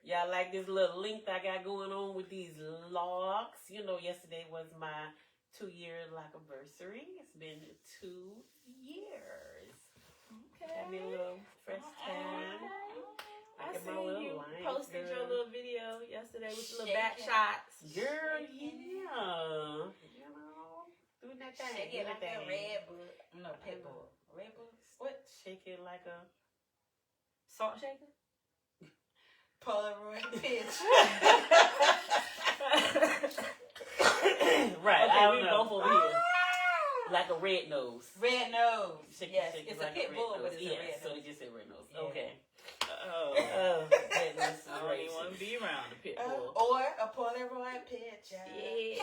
Y'all like this little length I got going on with these locks? You know, yesterday was my 2-year anniversary. It's been 2 years. Okay. Got me a little fresh tan. I Get my seen little you lines, posted girl. your little video yesterday with your little Shake back it. shots. Girl, yeah. You know, doing that thing. Shake doing it like that a thing. Red Bull. No, Pitbull. Red Bull? What? Shake it like a... Salt shaker? Polaroid pitch. Right, Okay, I we don't know. both over here. Like a red nose. Red nose. Shake it, Yes, shake it it's like a pit bull, red but nose. it's a Yeah, red so nose. they just said red nose. Yeah. Okay. Oh. Red nose I don't even want to be around the pit bull. Or a Polaroid picture. Yes.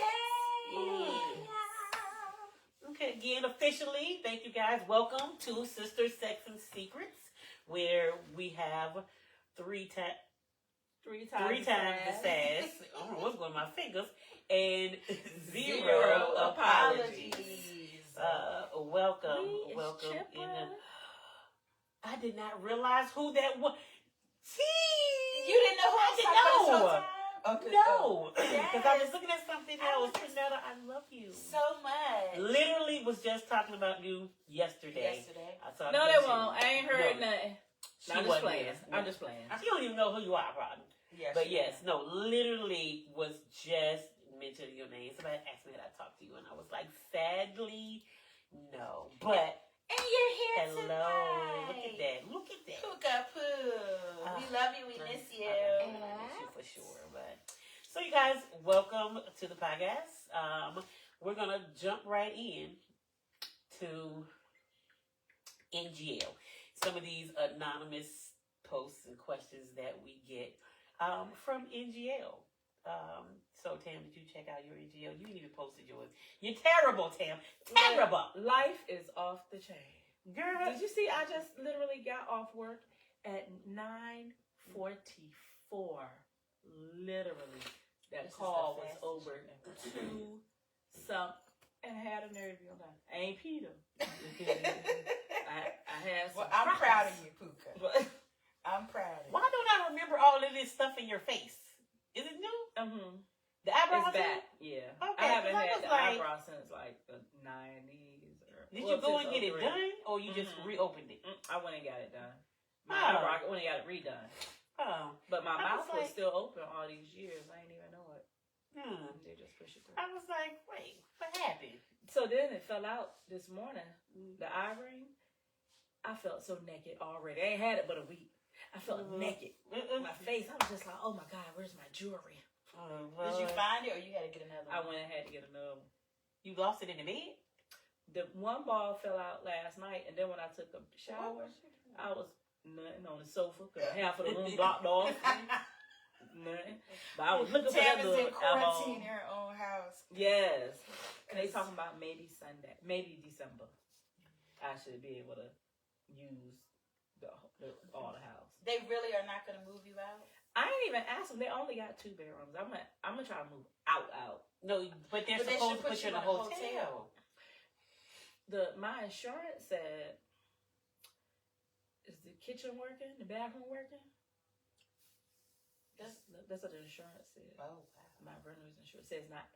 Okay, again, officially, thank you guys. Welcome to Sister Sex and Secrets, where we have three times the sass. I don't know what's going on my fingers. And zero apologies. Welcome in the... I did not realize who that was. See, You didn't know who I was talking about this whole time? Okay. No, because I was Yes. looking at something else. Renata, I love you. So much. Literally was just talking about you yesterday. I saw No, the they picture. won't. I ain't heard No. nothing. She I'm just wasn't playing. there. I'm just playing. She don't even know who you are, probably. Yes, But yes, no, literally was just mentioning your name. Somebody asked me had I talked to you, and I was like, sadly, no. But And you're here hello, tonight. look at that, look at that. Puka Poo. We love you. We miss you. I miss you for sure. But so, you guys, welcome to the podcast. We're gonna jump right in to NGL. Some of these anonymous posts and questions that we get from NGL. So, Tam, did you check out your NGL? You didn't even posted yours. You're terrible, Tam. Terrible. Life is off the chain. Girl. Did you see? I just literally got off work at 9:44. Literally, that This is call the was fastest over you've ever 2 something, and I had a interview on that. I ain't Peter. I had some. Well, I'm proud of you, Puka. But, I'm proud of you. Why don't I remember all of this stuff in your face? Is it new? The eyebrows? It's back. Yeah. Okay, I haven't 'cause I had was the like- eyebrow since like the 90s. Did you go and get it done, or you just Mhm. reopened it? I went and got it done. My Oh. eyebrow, I went and got it redone. Oh, But my I mouth was was like- still open all these years. I didn't even know it. They just push it through. I was like, wait, what happened? So then it fell out this morning. The eye ring. I felt so naked already. I ain't had it but a week. I felt naked. My face, I was just like, oh my God, where's my jewelry? Did you find it, or you had to get another one? I went and had to get another one. You lost it in the bed? The one ball fell out last night, and then when I took a shower, I was nothing on the sofa because half of the room blocked off. Nothing. But I was looking for that Tam is little in quarantine in eyeball. her own house. Yes. And they talking about maybe Sunday, maybe December. I should be able to use all the house. They really are not going to move you out? I ain't even asked them. They only got 2 bedrooms. I'm gonna try to move out. No, but they're But they supposed should to put you in a hotel. My insurance said, is the kitchen working? The bathroom working? That's what the insurance said. Oh, wow. My renter's insurance says not.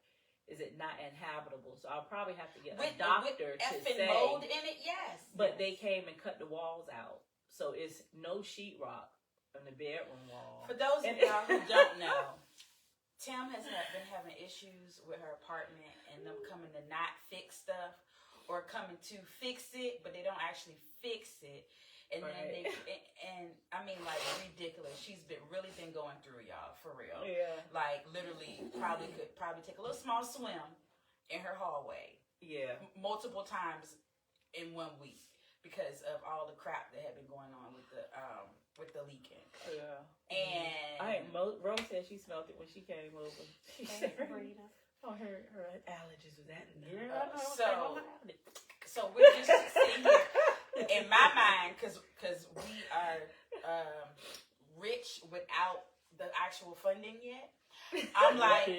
Is it not inhabitable? So I'll probably have to get a With doctor to effing say. mold in it, yes. But they came and cut the walls out, so it's no sheetrock on the bedroom wall. For those of y'all who don't know, Tam has been having issues with her apartment and them coming to not fix stuff or coming to fix it, but they don't actually fix it. And Right. then and I mean, like, ridiculous. She's really been going through, y'all, for real. Yeah. Like, literally, could take a little small swim in her hallway Yeah. multiple times in 1 week because of all the crap that had been going on with the leaking. Yeah. And Rose said she smelled it when she came over. She said her allergies was that. So we're just sitting here in my mind because we are rich without the actual funding yet. I'm like,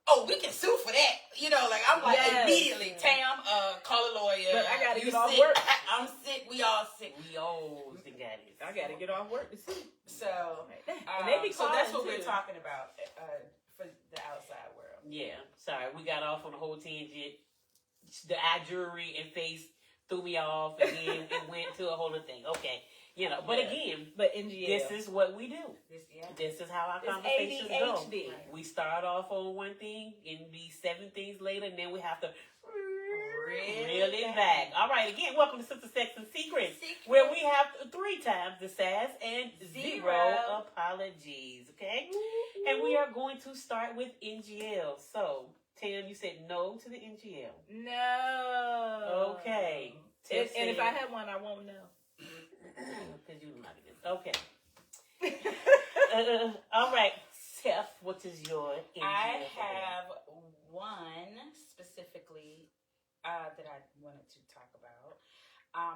oh, we can sue for that. You know, like, I'm like, Yes. immediately, Tam, call a lawyer. But I gotta You get off sick. work. I'm sick. We all sick. We all think that I gotta get off work to see. So, And they be so that's calling, what we're too. talking about for the outside world. Yeah, sorry, we got off on a whole tangent. The eye jewelry and face threw me off, and then it went to a whole other thing. Okay, but Yeah. again, But NGL. this is what we do. Yeah. This is how our It's conversations go. ADHD. We start off on one thing and be 7 things later, and then we have to reel it back. All right, again, welcome to Sister Sex and Secrets, where we have 3 times the sass and 0 apologies, okay? And we are going to start with NGL. So, Tam, you said no to the NGL. No. Okay. And if I had one, I won't know. Because you like this. Okay. All right. Steph, what is your NGL? I have one specifically that I wanted to talk about.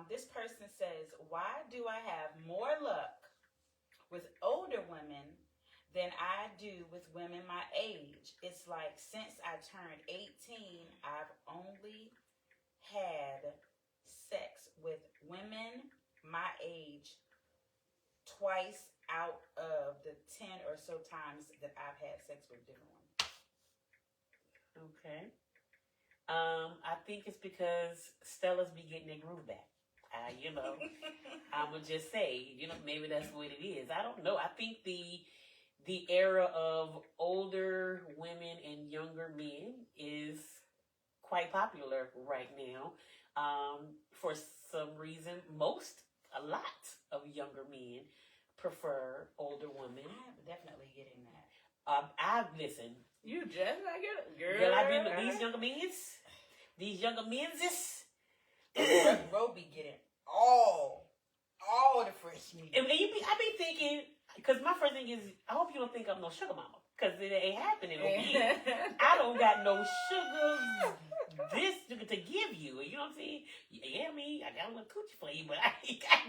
This person says, why do I have more luck with older women than I do with women my age? It's like since I turned 18, I've only had sex with women my age twice out of the 10 or so times that I've had sex with different women. Okay. I think it's because Stella's be getting their groove back. I'm gonna just say, maybe that's what it is. I don't know. I think the era of older women and younger men is quite popular right now. For some reason, a lot of younger men prefer older women. I'm definitely getting that. Listen. You just like it, girl. Girl, I've been these younger men's. Bro be getting all the fresh meat. And I be thinking, because my first thing is, I hope you don't think I'm no sugar mama, because it ain't happening with me. I don't got no sugar to give you. You know what I'm saying? Yeah, I got a little coochie for you, but I ain't got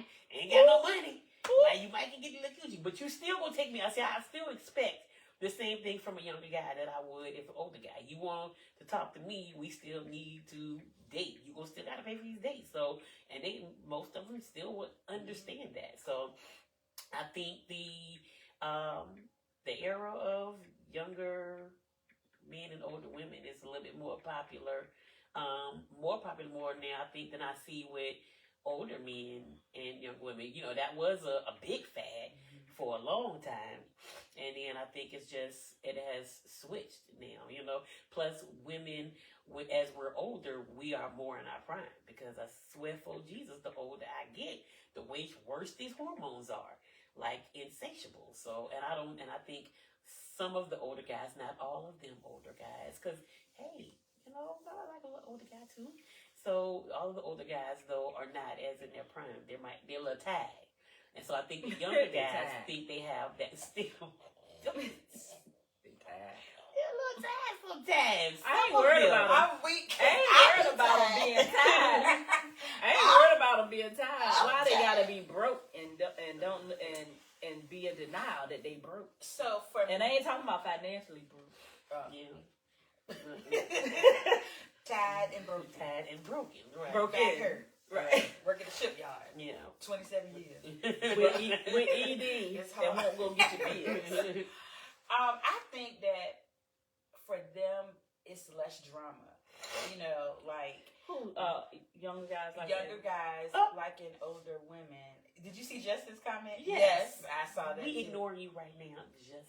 no money. Now you might can get a little coochie, but you still gonna take me. I still expect the same thing from a younger guy that I would if an older guy. You want to talk to me, we still need to date. You gonna still gotta pay for these dates. So, and most of them still would understand that. So, I think the era of younger men and older women is a little bit more popular. More now, I think, than I see with older men and young women. That was a big fad for a long time. And then I think it has switched now, Plus, women, as we're older, we are more in our prime. Because I swear for Jesus, the older I get, the worse these hormones are. Like, insatiable. So, and I think some of the older guys, not all of them older guys, because, hey, I like a little older guy too. So, all of the older guys, though, are not as in their prime. They're a little tired. And so I think the younger guys think they have that still. They're a little tired sometimes. I ain't worried about them. I'm weak. I ain't worried about them being tired. I ain't worried about them being tired. Why they gotta be broke and be in denial that they broke? So for And I ain't talking about financially broke. Yeah. tired and broken. Tired and broken. Right. Broken. Back hurt. Right. Work at the shipyard. 27 years. with ED, It's they hard. won't go get your bills. I think that for them, it's less drama. Like Who? Younger guys like younger that? guys liking older women. Did you see Justin's comment? Yes. I saw that. We too. ignore you right now, Justin.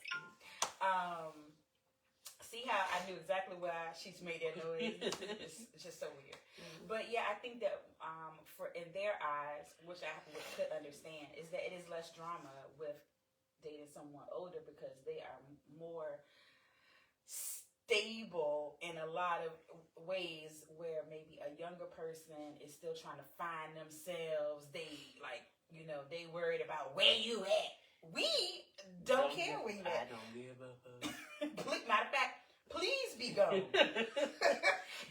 See how I knew exactly why she's made that noise? It's just so weird. But yeah, I think that for in their eyes, which I could understand, is that it is less drama with dating someone older because they are more stable in a lot of ways where maybe a younger person is still trying to find themselves. They they worried about where you at. We don't care where you I at. don't give a Matter of fact, please be gone.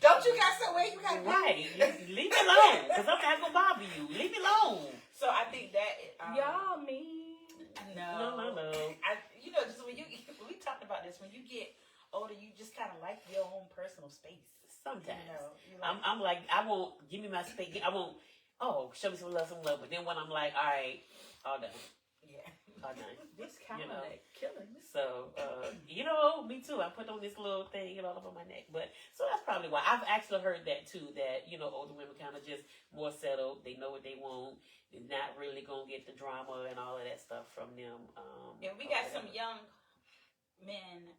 Don't you got somewhere you got to be? Right. Leave me alone, because I'm not going to bother you. Leave me alone. So I think that Y'all mean? No. Just when we talked about this, when you get older, you just kind of like your own personal space. Sometimes. You like, I'm like, I won't give me my space. I won't. oh, show me some love. But then when I'm like, all right, all done. Yeah. All done. This kind You know. of killing me. So, me too. I put on this little thing, all over my neck. But, so that's probably why. I've actually heard that too, that, older women kind of just more settled. They know what they want. They're not really going to get the drama and all of that stuff from them. And we got some young men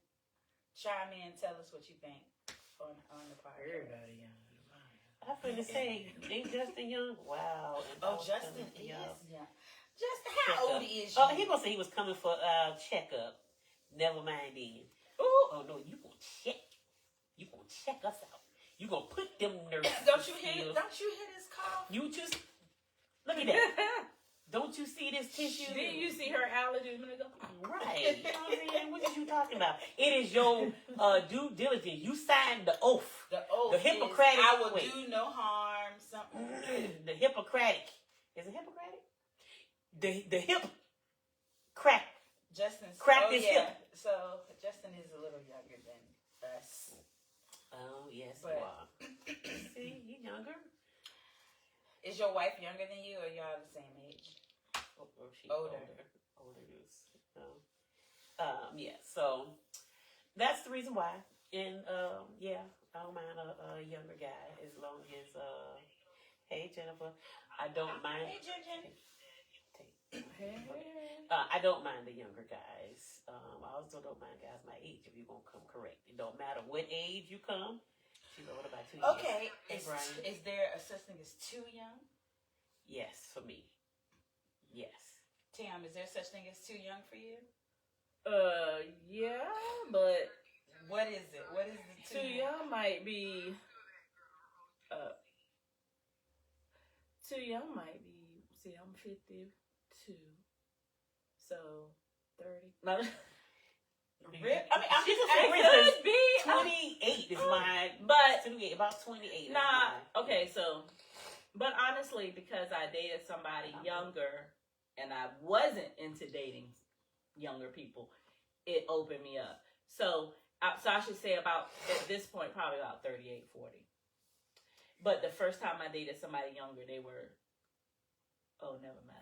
chime in, tell us what you think on the podcast. Everybody young. I'm finna say, ain't Justin Young? Wow. And Oh, I was Justin telling is y'all, young. Justin, how checkup. old is you? Oh, he gonna say he was coming for checkup. Never mind then. Ooh. Oh no, you gonna check. You gonna check us out. You gonna put them nurses. Don't you hear his cough? You just look at that. Don't you see this tissue? Didn't you see her allergies when they go? Right. You know what I'm saying? What is you talking about? It is your due diligence. You signed the oath. The oath The Hippocratic. is, I will wait. do no harm. Something. The Hippocratic. Is it Hippocratic? The hip crack. Justin's Cracked his hip. So Justin is a little younger than us. Oh yes, But- you are. See, you younger. Is your wife younger than you, or y'all the same age? Or she Older. older is. Yeah. So that's the reason why. And yeah, I don't mind a younger guy as long as hey Jennifer, I don't mind. Hey, Jen. I don't mind the younger guys. I also don't mind guys my age if you're gonna come correct. It don't matter what age you come. She's older by 2 years. Okay. Hey, Brian. Is there a such thing as too young? Yes, for me. Yes. Tam, is there such thing as too young for you? Yeah, but What is it? What is the too young might be. Too young might be. See, I'm 52, so 30. No, Really? I mean, I'm She's just a asking. reason. could be. 28 is mine. But 28, about 28. is nah, mine. okay, so, but honestly, because I dated somebody younger, and I wasn't into dating younger people, it opened me up. So I should say about at this point probably about 38, 40. But the first time I dated somebody younger, they were, oh, never mind.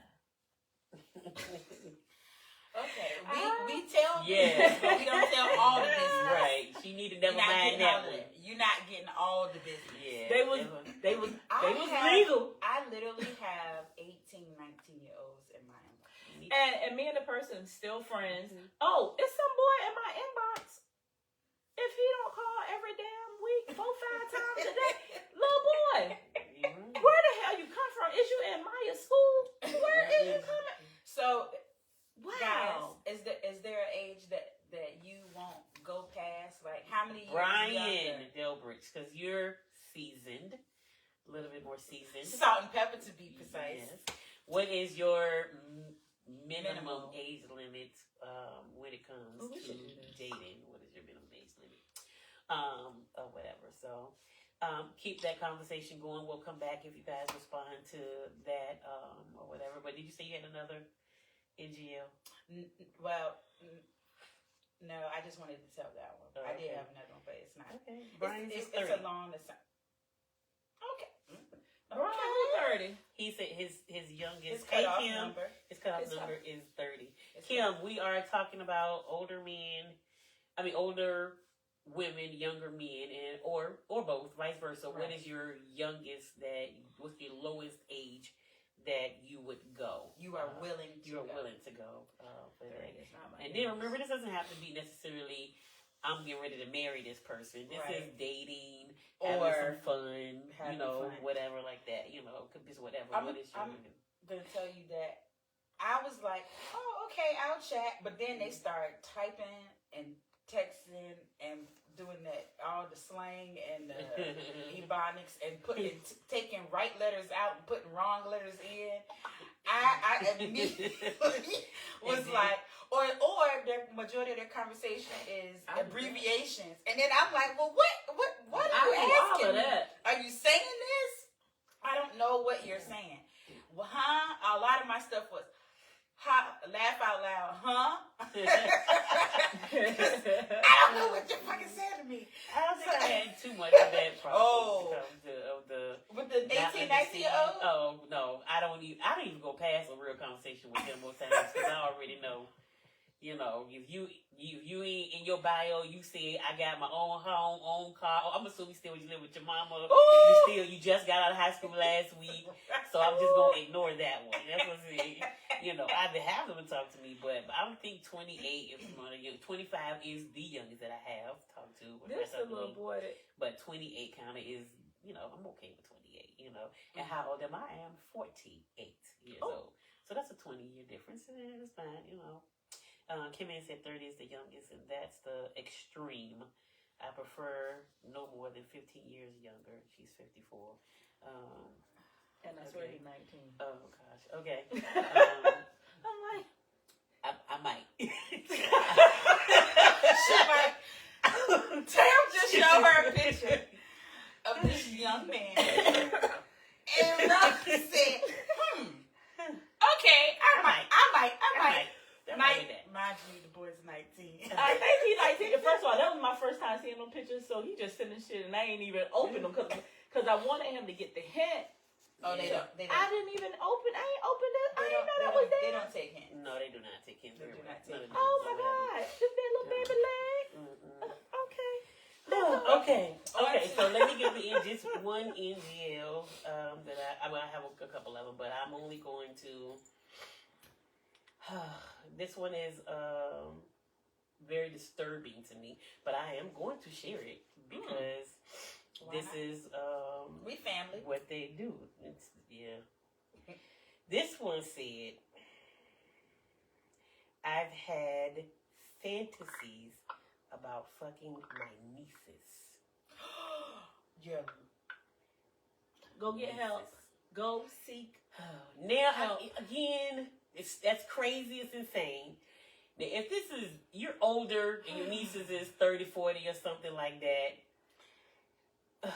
Okay, we tell Yeah. but we don't tell all the business. Right. She need to You're never not mind getting all that of one. it. You're not getting all the business. Yeah. They was I was have- legal. I literally have 18, 19-year-olds in my inbox. And me and the person still friends. Mhm. Oh, it's some boy in my inbox. If he don't call every damn week, 4-5 times a day, little boy, Mhm. where the hell you come from? Is you in Maya school? Where is you coming? So, Wow. guys, is there an age that you won't go past? Like, how many years Brian younger? Delbridge, because you're seasoned, a little bit more seasoned. Salt and pepper, to be precise. Yes. What is your minimum Minimum. age limit when it comes Oh, we to should do this. dating? What is your minimum age limit? Or whatever. So keep that conversation going. We'll come back if you guys respond to that or whatever. But did you say you had another NGL? No, I just wanted to tell that one. Oh, I did okay. have another one, but it's not. Okay. Brian's It's is 30. a long aside. Okay. Brian, we 30. He said his His youngest. cutoff Kim. number. His cutoff His number cutoff. is 30. It's Kim, we are talking about older women, younger men, and or both, vice versa. What Right. is your youngest what's your lowest age that you would go? You are willing to You are go. willing to go for that. 30 is not my And then remember, this doesn't have to be necessarily, I'm getting ready to marry this person. This is Right. dating, Or having some fun, having fun. whatever like that. Could be whatever. I'm What is your gonna tell you that I was like, oh, okay, I'll chat. But then they start typing and texting and doing all the slang and the ebonics and taking right letters out and putting wrong letters in. I immediately was like, or the majority of their conversation is abbreviations, and then I'm like, well, what are you I do all asking of me? that. Are you saying this? I don't know what you're saying. Well, huh? A lot of my stuff was, laugh out loud, huh? I don't know what you fucking said to me. I don't think I had too much of that problem. Oh. Of the With the not 18, 19-year-old? Oh, no. don't even go past a real conversation with them most times because I already know. You know, if you ain't in your bio, you say I got my own home, own car. Oh, I'm assuming still you live with your mama. You just got out of high school last week, so I'm just gonna ignore that one. That's what's it. You know, I have them to talk to me, but I don't think 28 is one of you. 25 is the youngest that I have talked to. This a little boy that. But 28 kind of is. You know, I'm okay with 28. You know, and how old am I? I am 48 years old. So that's a 20-year difference, and it's fine. You know. Kim Ann said 30 is the youngest, and that's the extreme. I prefer no more than 15 years younger. She's 54. And I swear he's 19. Oh, gosh. Okay. I'm like... I might. She might. Tam just showed her a picture of this young man. And Lucky said, okay, I might. Mind you, the boy's 19. I think he's 19. First of all, that was my first time seeing them pictures, so he just sending shit, and I ain't even opened them because I wanted him to get the hint. Oh, they don't. I didn't even open. I ain't opened it. I didn't know that was there. They don't take hints. No, they do not take hints. They do not take hints. Oh my god! Just that little baby leg. Okay. Okay. So let me give you just one NGL that I have a couple of them, but I'm only going to. This one is very disturbing to me, but I am going to share it because this is we family. What they do. This one said, I've had fantasies about fucking my nieces. Yeah. Go get help. Go seek now help. Again. That's crazy. It's insane. Now, if this is, you're older and your nieces is 30, 40 or something like that,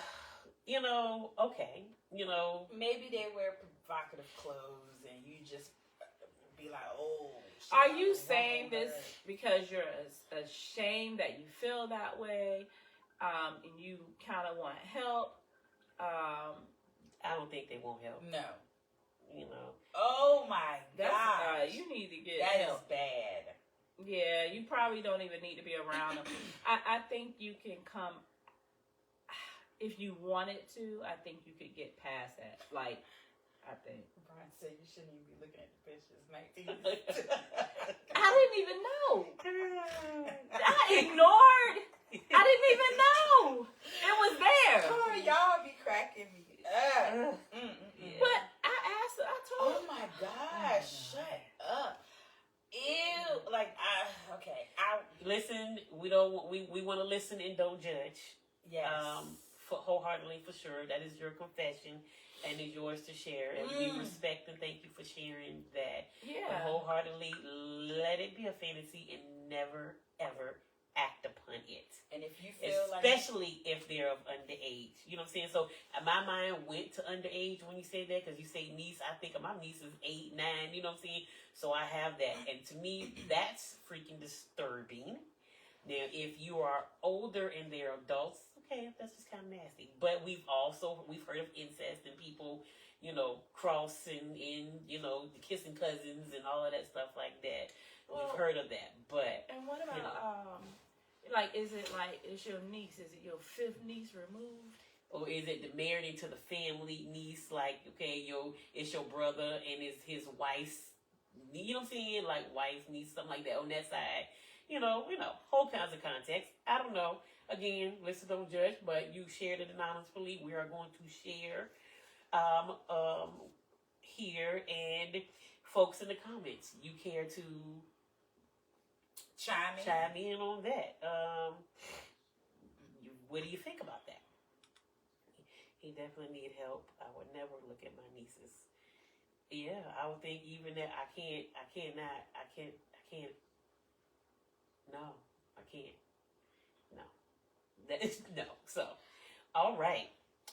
you know, okay. You know. Maybe they wear provocative clothes and you just be like, oh. Are you saying this because you're ashamed that you feel that way and you kind of want help? I don't think they won't help. No. You know. Oh my God! You need to get that help. Is bad. Yeah, you probably don't even need to be around them. I think you can come if you wanted to. I think you could get past that. Like, I think Brian said you shouldn't even be looking at the pictures. 19. I didn't even know. I ignored. I didn't even know it was there. Oh, y'all be cracking me up. But I told oh my gosh, shut up. Ew. Like, okay. Listen, we want to listen and don't judge. Yes. Wholeheartedly, for sure. That is your confession and is yours to share. And we respect and thank you for sharing that. Yeah. But wholeheartedly, let it be a fantasy and never, ever act upon it. And if you feel especially if they're of underage, you know what I'm saying? So my mind went to underage when you say that, because you say niece, I think of my niece is 8, 9, you know what I'm saying? So I have that, and to me that's freaking disturbing. Now if you are older and they're adults, okay, that's just kind of nasty. But we've heard of incest and people, you know, crossing in, you know, kissing cousins and all of that stuff like that. We've heard of that, but and what about you know, like, is it like, is your niece, is it your 5th niece removed? Or is it the married into the family niece? Like, okay, it's your brother and it's his wife's, you know what I'm saying? Like, wife's niece, something like that on that side. You know, whole kinds of context. I don't know. Again, listen, don't judge, but you shared it anonymously. We are going to share here, and folks in the comments, you care to chime in on that. What do you think about that? He definitely need help. I would never look at my nieces. Yeah, I would think even that I can't. No, I can't. No, that is no. So, all right.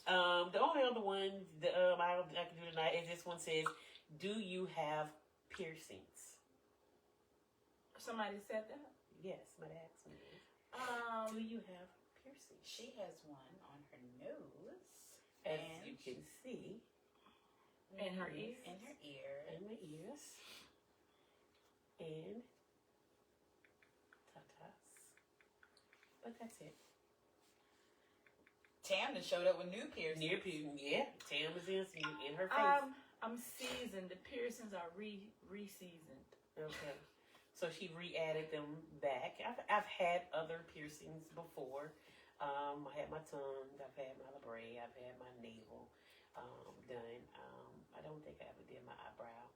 The only other one that I can do tonight is this one says, "Do you have piercings?" Somebody said that? Yes, somebody asked me. Do you have piercings? She has one on her nose. As you can see. And her ears. And her ear. And my ears. And tatas. But that's it. Tam done showed up with new piercings. Near people, yeah. Tam is in her face. I'm seasoned. The piercings are re-seasoned. Okay. So she re-added them back. I've had other piercings before. I had my tongue. I've had my labrae. I've had my navel done. I don't think I ever did my eyebrow,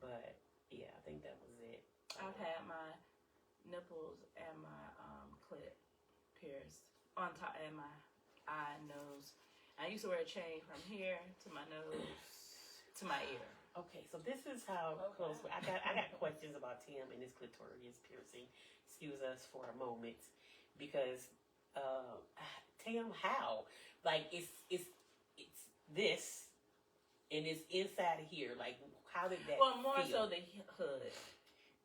but yeah, I think that was it. I've had my nipples and my clit pierced on top, and my eye, nose. I used to wear a chain from here to my nose to my ear. Okay, so this is how close I got questions about Tim and his clitoris piercing. Excuse us for a moment, because Tim, how? Like it's this, and it's inside of here. Like, how did that? Well, more feel? so the hood.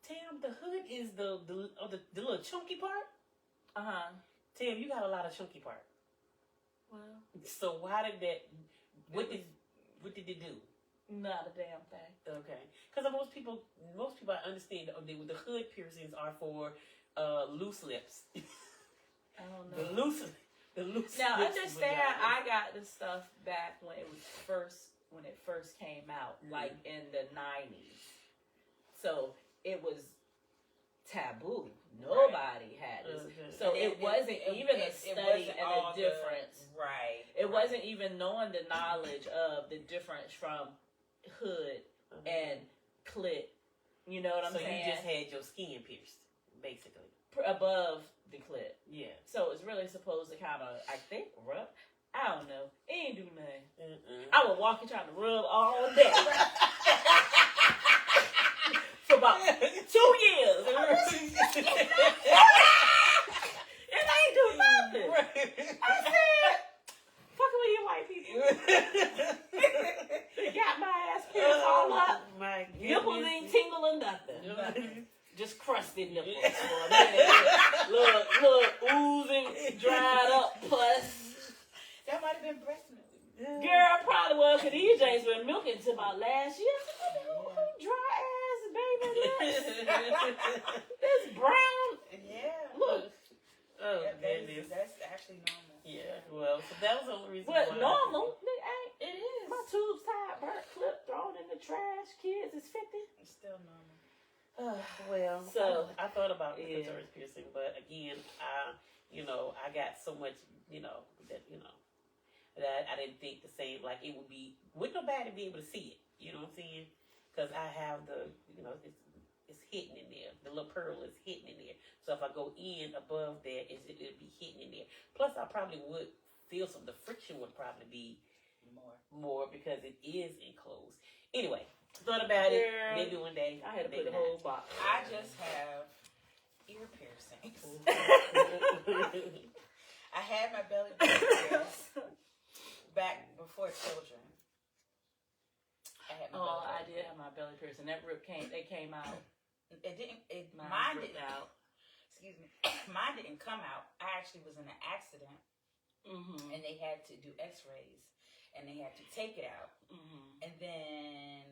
Tim, the hood is the little chunky part. Tim, you got a lot of chunky part. Well, So why did that? What did it do? not a damn thing. Okay, because most people I understand the hood piercings are for loose lips. I don't The know. loose. Now lips understand, vagina. I got this stuff back when it first came out, like in the 90s. So it was taboo. Nobody had this. So it wasn't even a study and a difference. Right. It wasn't even knowing the knowledge of the difference from hood and clit. You know what I'm so saying? you just had your skin pierced, basically. Above the clit. Yeah. So it's really supposed to kind of, I think, rub. I don't know. It ain't do nothing. Mm-mm. I was walking trying to rub all day. For about 2 years. It ain't do nothing. I said, fucking with you white people. They got my ass pierced all up. My Nipples goodness. ain't tingling nothing. Just crusted nipples for a minute. Little oozing, dried up pus. That might have been breast milk. Girl, probably was, because these James been milking until about last year. Dry ass baby lips. This brown. Yeah. Look. Oh, That's goodness. actually normal. Yeah, well, so that was the only reason But why. normal, it ain't. It is. My tubes tied, burnt clip, thrown in the trash. Kids is 50. It's still normal. Well, So, I thought about the yeah. clitoris piercing, but again, I got so much, that I didn't think the same. Like it wouldn't nobody be able to see it. You know what I'm saying? Because I have it's hidden in there. The little pearl is hidden in there. So if I go in above that, it'll be hidden in there. Plus, I probably would feel the friction would probably be more because it is enclosed. Anyway, thought about it. Girl, Maybe one day. I had to put maybe the whole box. I just have ear piercings. I had my belly button back before children. I had my belly I button. did have my belly piercing. That rib came out. It didn't. Mine Mine ripped didn't. out. Excuse me. Mine didn't come out. I actually was in an accident, Mm-hmm. and they had to do X-rays, and they had to take it out, Mm-hmm. and then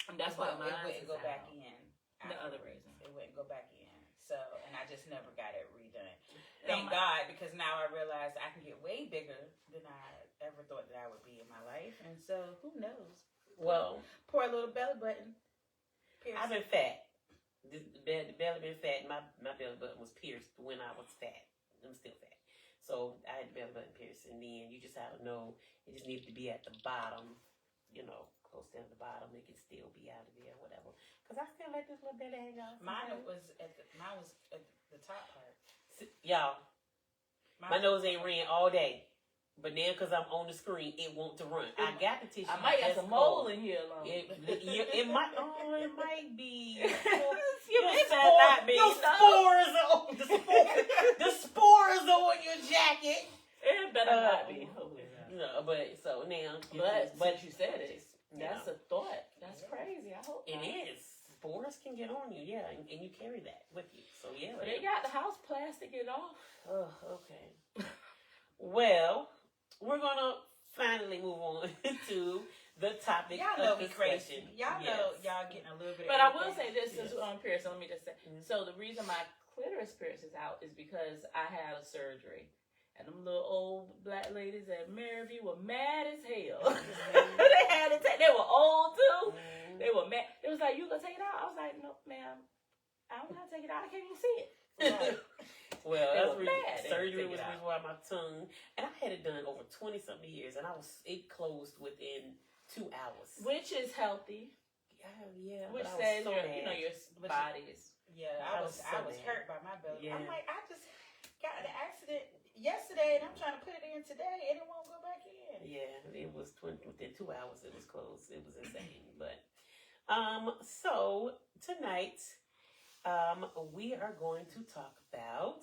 And that's why it mine wouldn't go back in. The other afterwards. reason. It wouldn't go back in. So, and I just never got it redone. Now, Thank God, because now I realize I can get way bigger than I ever thought that I would be in my life, and so who knows? Well, Poor little belly button. I've been fat. The belly been fat. My belly button was pierced when I was fat. I'm still fat. So I had the belly button pierced, and then you just have to know it just needed to be at the bottom, close down the bottom. It can still be out of there, whatever. Because I still let this little belly hang out. Mine was at the top part. Y'all, my nose ain't ran all day. But now, because I'm on the screen, it won't to run. I got the tissue. I might got some mold in here. It might. Oh, it might be. You Your said not me. spores are on the spores are on your jacket. It better not be. No, but so now. But you said it. You That's a thought. That's crazy. I hope It not. is. Spores can get on you, yeah, and you carry that with you. So yeah. But they got the house plastic it off. Oh, okay. Well, we're gonna finally move on to the topic Y'all know of we discussion. crazy. Y'all know y'all getting a little bit. But of I will say everything. this is on piercing. Let me just say. So the reason my clitoris pierces out is because I had a surgery. And them little old black ladies at Maryview were mad as hell. They had to take. They were old too. They were mad. It was like, you gonna take it out? I was like, no, ma'am. I don't gotta take it out. I can't even see it. Right. Well, They that's were mad. They surgery didn't was take it the reason why my tongue, and I had it done over 20-something years, and it closed within 2 hours. Which is healthy. Yeah, Which but I was says so your, mad. your body is. Yeah, I I was was so hurt mad. by my belly. Yeah. I'm like, I just got in an accident yesterday, and I'm trying to put it in today, and it won't go back in. Yeah, it was within 2 hours. It was closed. It was insane. But so tonight, we are going to talk about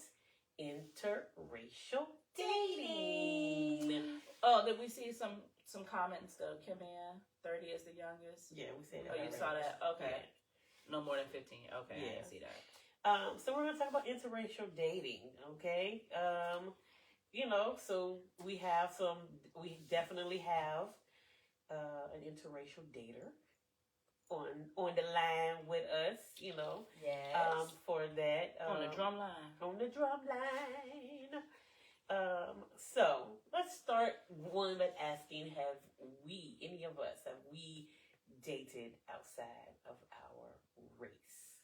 interracial dating. Oh, did we see some comments though? Kim Ann, 30 is the youngest. Yeah, we said that. Oh, you already. saw that? Okay. Yeah. No more than 15. Okay, I Yeah. didn't see that. So we're going to talk about interracial dating, okay? So we definitely have an interracial dater on the line with us, Yes. for that. On the drum line. On the drum line. So let's start one by asking, any of us, have we dated outside of our race?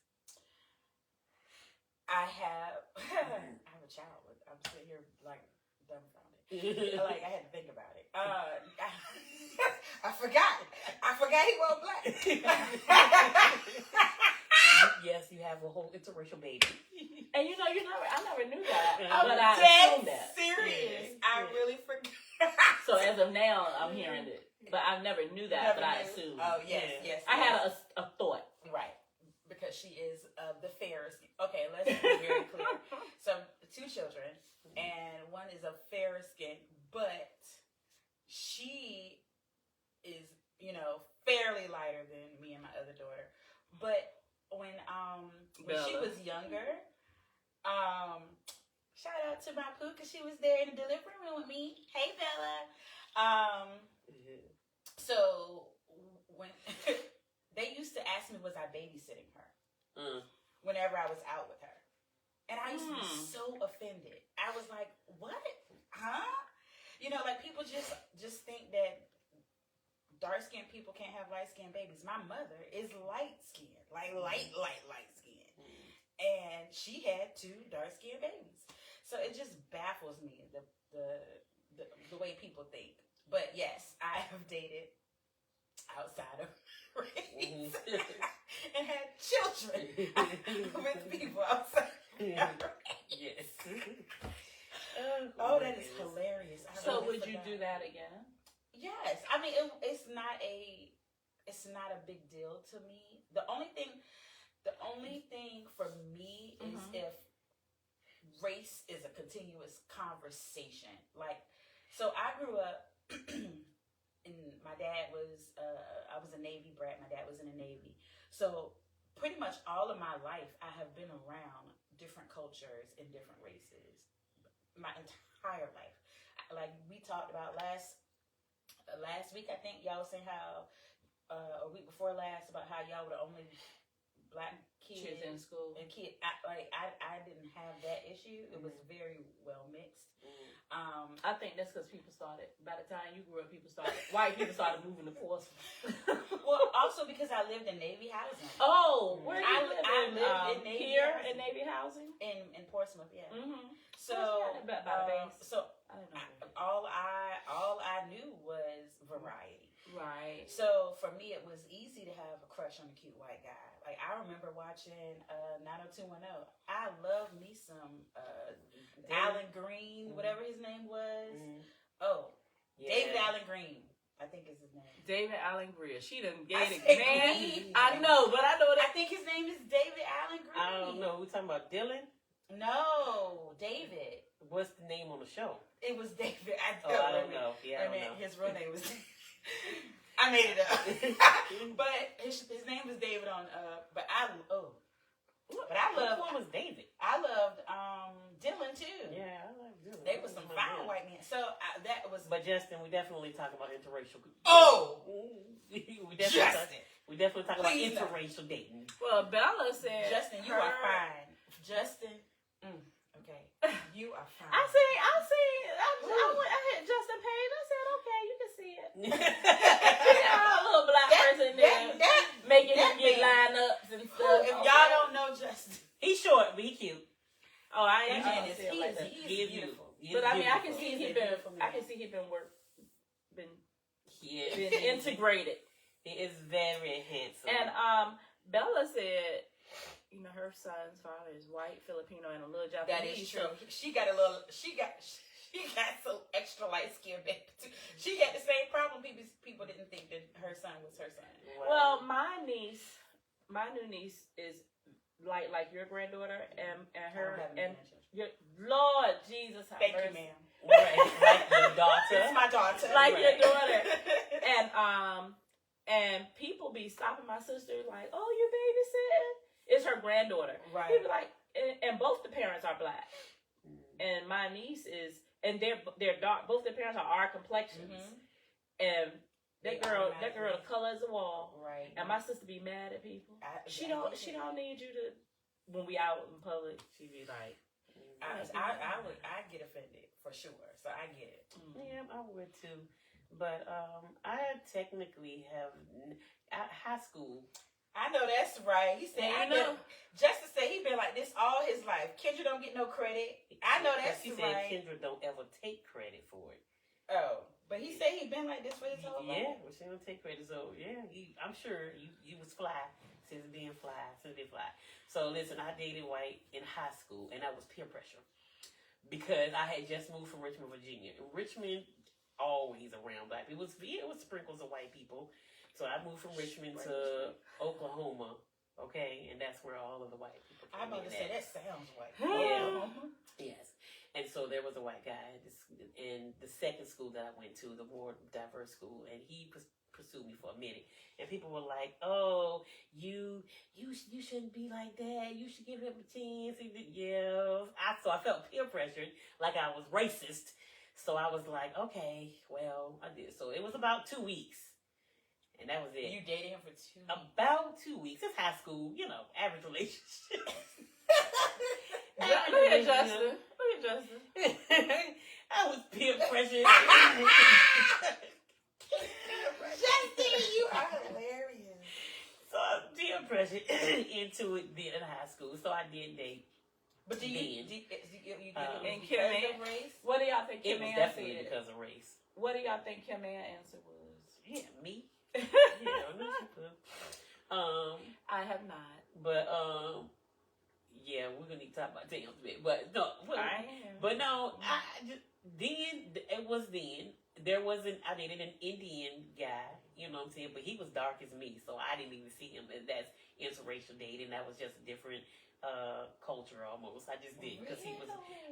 I have a child. I'm sitting here like dumbfounded. Like I had to think about it. I forgot. I forgot he was black. Yes, you have a whole interracial baby. And I never knew that. I'm but I dead assumed that. serious. Yeah. I really forgot. So as of now, I'm hearing it. But I never knew that, Never but I knew. assumed. Oh yes, Yeah. yes. I had yes. a thought. Right, because she is the fairest. Okay, let's be very clear. So 2 children, and one is a fairer skin, but she is, fairly lighter than me and my other daughter. But when she Bella. was younger, shout out to my poo because she was there in the delivery room with me. Hey Bella. So when they used to ask me, was I babysitting her? Whenever I was out with her. And I used to be so offended. I was like, what? Huh? Like people just think that dark-skinned people can't have light-skinned babies. My mother is light-skinned. Like light skinned. And she had 2 dark-skinned babies. So it just baffles me, the way people think. But yes, I have dated outside of race and had children with people outside of race. Yes. Oh, that is hilarious. I So really would you forgot. do that again? Yes, I mean it's not a big deal to me. The only thing for me is if race is a continuous conversation. Like, so I grew up, and my dad was I was a Navy brat. My dad was in the Navy, so pretty much all of my life I have been around different cultures and different races. My entire life, like we talked about last week, I think y'all was saying how a week before last about how y'all were the only black kids in school. and I didn't have that issue. It was very well mixed. I think that's because by the time you grew up, white people started moving to Portsmouth. Well, also because I lived in Navy housing. Oh, where I you live? lived in Navy here housing. in Navy housing. In Portsmouth, yeah. Mm-hmm. So, By the base. so I don't know. all I knew was variety. Right. So for me, it was easy to have a crush on a cute white guy. Like I remember watching 90210. I love me some Alan Green, whatever his name was. Oh, Yeah. David Alan Green, I think is his name. David Allen Greer. She done I gave it. said Man, Green. I know, but I know I that. think his name is David Alan Green. I don't know. We're talking about Dylan? No, David. What's the name on the show? It was David. I don't know. Yeah, I don't know. His real name was. I made it up, but his name was David on. But But I Which loved one was David? Dylan too. Yeah, I like Dylan. They were some fine white men. So that was. But Justin, we definitely talk about interracial. Oh, we Justin. definitely talk about Please no. interracial dating. Well, Bella said, Justin, you are fine. Justin, okay, you are fine. I hit Justin Page. I said, okay, you can see it. A little black person there making him get lineups and stuff. If y'all don't know Justin, He's short, but he cute. Oh, I he ain't is, see it like that. he is beautiful. But I mean, I can He's see a he been. beautiful man. I can see he been Yeah. been integrated. He is very handsome. And Bella said, you know, her son's father is white, Filipino, and a little That Japanese. is true. She got so extra light skin baby too. She had the same problem. People didn't think that her son was her son. Well, my new niece is like your granddaughter and her and your Lord Jesus. Have Thank you, mercy. ma'am. right, like your daughter. It's my daughter. Like Right. your daughter. And people be stopping my sister like, oh, you babysitting? It's her granddaughter. Right. People like, and both the parents are black. And my niece is, and they're dark. Both their parents are our complexions. And that girl, the color is the wall. Right. And my sister be mad at people. She don't need you to. When we out in public, she be like, I get offended for sure. So I get it. Yeah, I would too. But I technically have at high school. I know that's right. He said, Justice said he been like this all his life. Kendra don't get no credit. I know that's She right. said Kendra don't ever take credit for it. Oh, but he said he been like this for his whole life. Yeah, well, she don't take credit. So yeah, I'm sure you was fly since being fly. So listen, I dated white in high school, and that was peer pressure because I had just moved from Richmond, Virginia. And Richmond always around black people. It was sprinkles of white people. So I moved from Richmond to Oklahoma, okay, and that's where all of the white people came I'm about to say that sounds white. Yeah. Yes. And so there was a white guy in the second school that I went to, the more diverse school, and he pursued me for a minute. And people were like, "Oh, you shouldn't be like that. You should give him a chance." So I felt peer pressured, like I was racist. So I was like, "Okay, well, I did." So it was about 2 weeks, and that was it. You dated him for 2 weeks? About 2 weeks. It's high school, average relationship. look at Justin. I was peer pressured. Justin, you are hilarious. So I was peer pressured into it being in high school. So I did date. But do you and Kim Ann, race? what do y'all think It Kim was Ann definitely said? because of race. What do y'all think Kim Ann answer was? Yeah, me. Yeah, no, she could. I have not. But yeah, we're gonna need to talk about Daniel's bit. But no, I am. But no, I dated an Indian guy, you know what I'm saying? But he was dark as me, so I didn't even see him as that's interracial dating. That was just a different culture almost. I just didn't because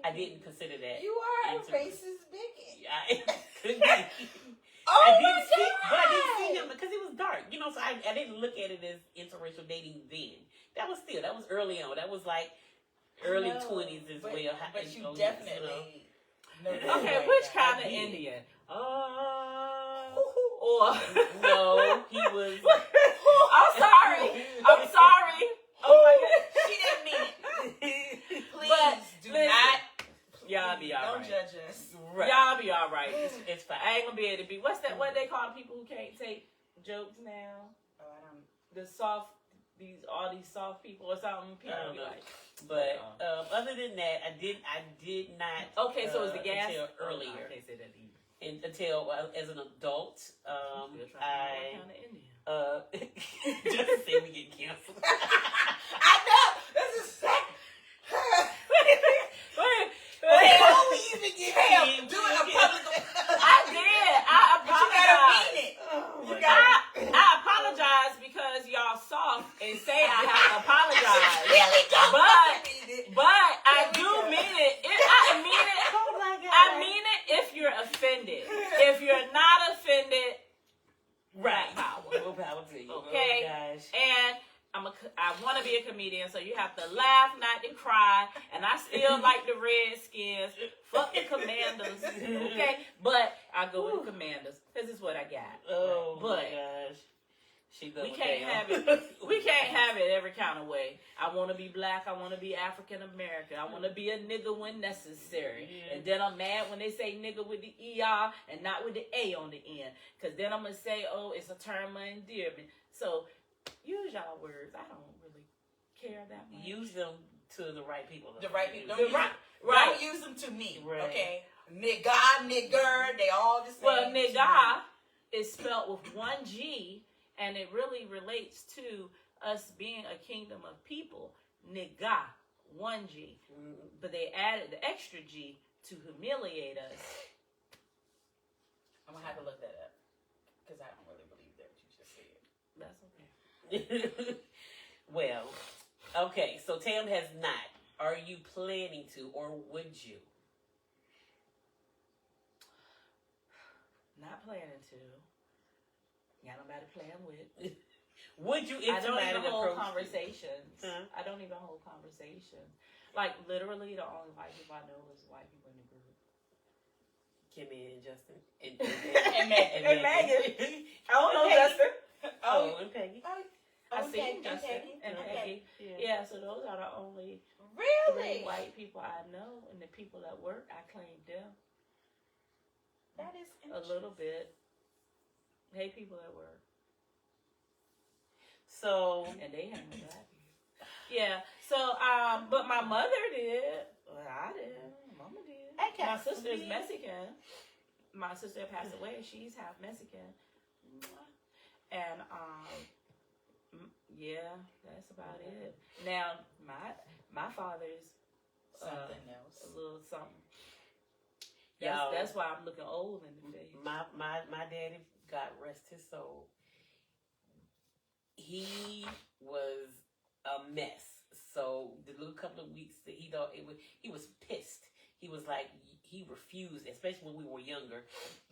I didn't consider that. You are a racist bigot. I could be. Oh I my didn't see, God. but I didn't see him because he was dark, so I didn't look at it as interracial dating then. That was early on. That was like early 20s as well. But you definitely. Okay, which kind of Indian? Or no, he was. I'm sorry. Oh my God. She didn't mean it. Please But do listen, not. Y'all be all Don't right. judge us. Right. Y'all be all right. It's fine. I ain't gonna be able to be. What's that? What they call people who can't take jokes now? Oh, I don't. The soft, all these soft people or something. People I don't be know. like. But other than that, I did not. Okay, so it's the gas until Oh, earlier. no, I can't say that either. And until as an adult, Still trying to know what kind of Indian. just to say we get canceled. I know. This is sick. Wait, Before we even get him, do it a public. I did. I But you gotta apologize. mean it. Oh, You my gotta. I apologize because y'all soft and say I have to apologize. Really don't mean it. But I Here we do go. mean it. I mean it. Oh my God. I mean it if you're offended. If you're not offended, right. power. More power to you. Okay. Oh, gosh. And I'm I want to be a comedian, so you have to laugh, not to cry. And I still like the Redskins. Fuck the Commanders, okay? But I go with the Commanders because it's what I got. Oh But my gosh. we can't have it. We can't have it every kind of way. I want to be black. I want to be African American. I want to be a nigga when necessary. Yeah. And then I'm mad when they say nigga with the ER and not with the A on the end. Because then I'm going to say, oh, it's a term of endearment. So use y'all words. I don't really care that much. Use them to the right people. The right people. Don't use them to me. Right. Okay. Nigga, nigger, they all the same. Well, nigga is spelled with one G, and it really relates to us being a kingdom of people. Nigga, one G. But they added the extra G to humiliate us. I'm going to have to look that up because I don't really believe that what you just said. That's okay. Well, okay, so Tam has not. Are you planning to, or would you? Not planning to. Got nobody playing with. Would you? I don't even hold approach conversations. Huh? I don't even hold conversations. Like, literally, the only white people I know is white people in the group. Kimmy and Justin and And Megan. I don't know Peggy. Justin. Oh, and Peggy. I see Okay, Justin Peggy. and Okay. Peggy. Yeah, so those are the only Really? 3 white people I know, and the people at work, I claim them That is a little bit. Hey, people at work, So and they hang with black people. Yeah. So, but my mother did. Well, I did. Mama did. Okay. My sister is Mexican. My sister passed away. She's half Mexican. And yeah, that's about it. Now my father's something else. a little something. Y'all- That's why I'm looking old in the face. my daddy, God rest his soul. He was a mess. So the little couple of weeks that he thought he was pissed. He was like, he refused, especially when we were younger,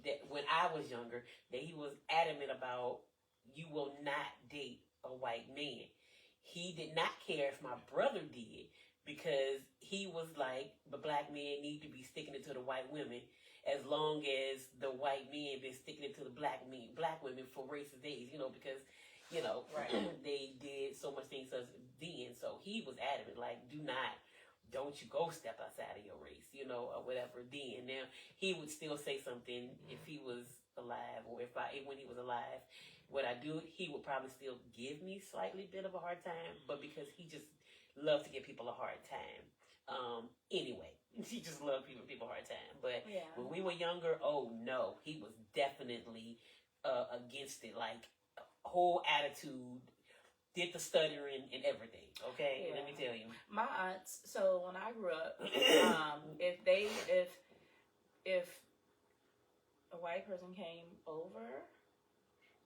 that when I was younger, that he was adamant about, you will not date a white man. He did not care if my brother did, because he was like, the black men need to be sticking it to the white women, as long as the white men been sticking it to the black women for racist days, because, Right. they did so much things to us then. So he was adamant, like, don't you go step outside of your race, or whatever. Then now he would still say something if he was alive, or when he was alive. What I do, he would probably still give me slightly bit of a hard time, but because he just loved to give people a hard time. Anyway, he just loved giving people a hard time. But Yeah. when we were younger, oh no, he was definitely against it. Like, whole attitude, did the stuttering and everything. Okay, Yeah. let me tell you. My aunts. So when I grew up, if a white person came over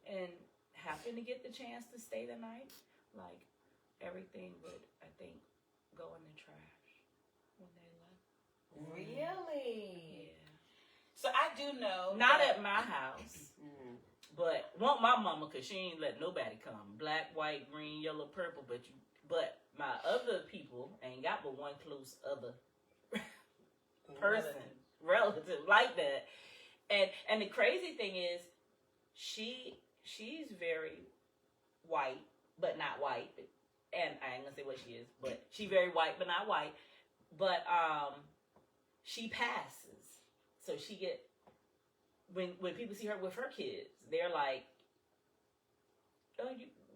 and happened to get the chance to stay the night, like, everything would, I think, go in the trash when they left. Really? Yeah. So I do know. Not that- at my house, Mm. but want my mama, cause she ain't let nobody come. Black, white, green, yellow, purple. But my other people ain't got but one close other person, relative like that. And the crazy thing is, she's very white, but not white. And I ain't gonna say what she is, but she very white, but not white. But she passes, so she get when people see her with her kids, they're like, "Oh,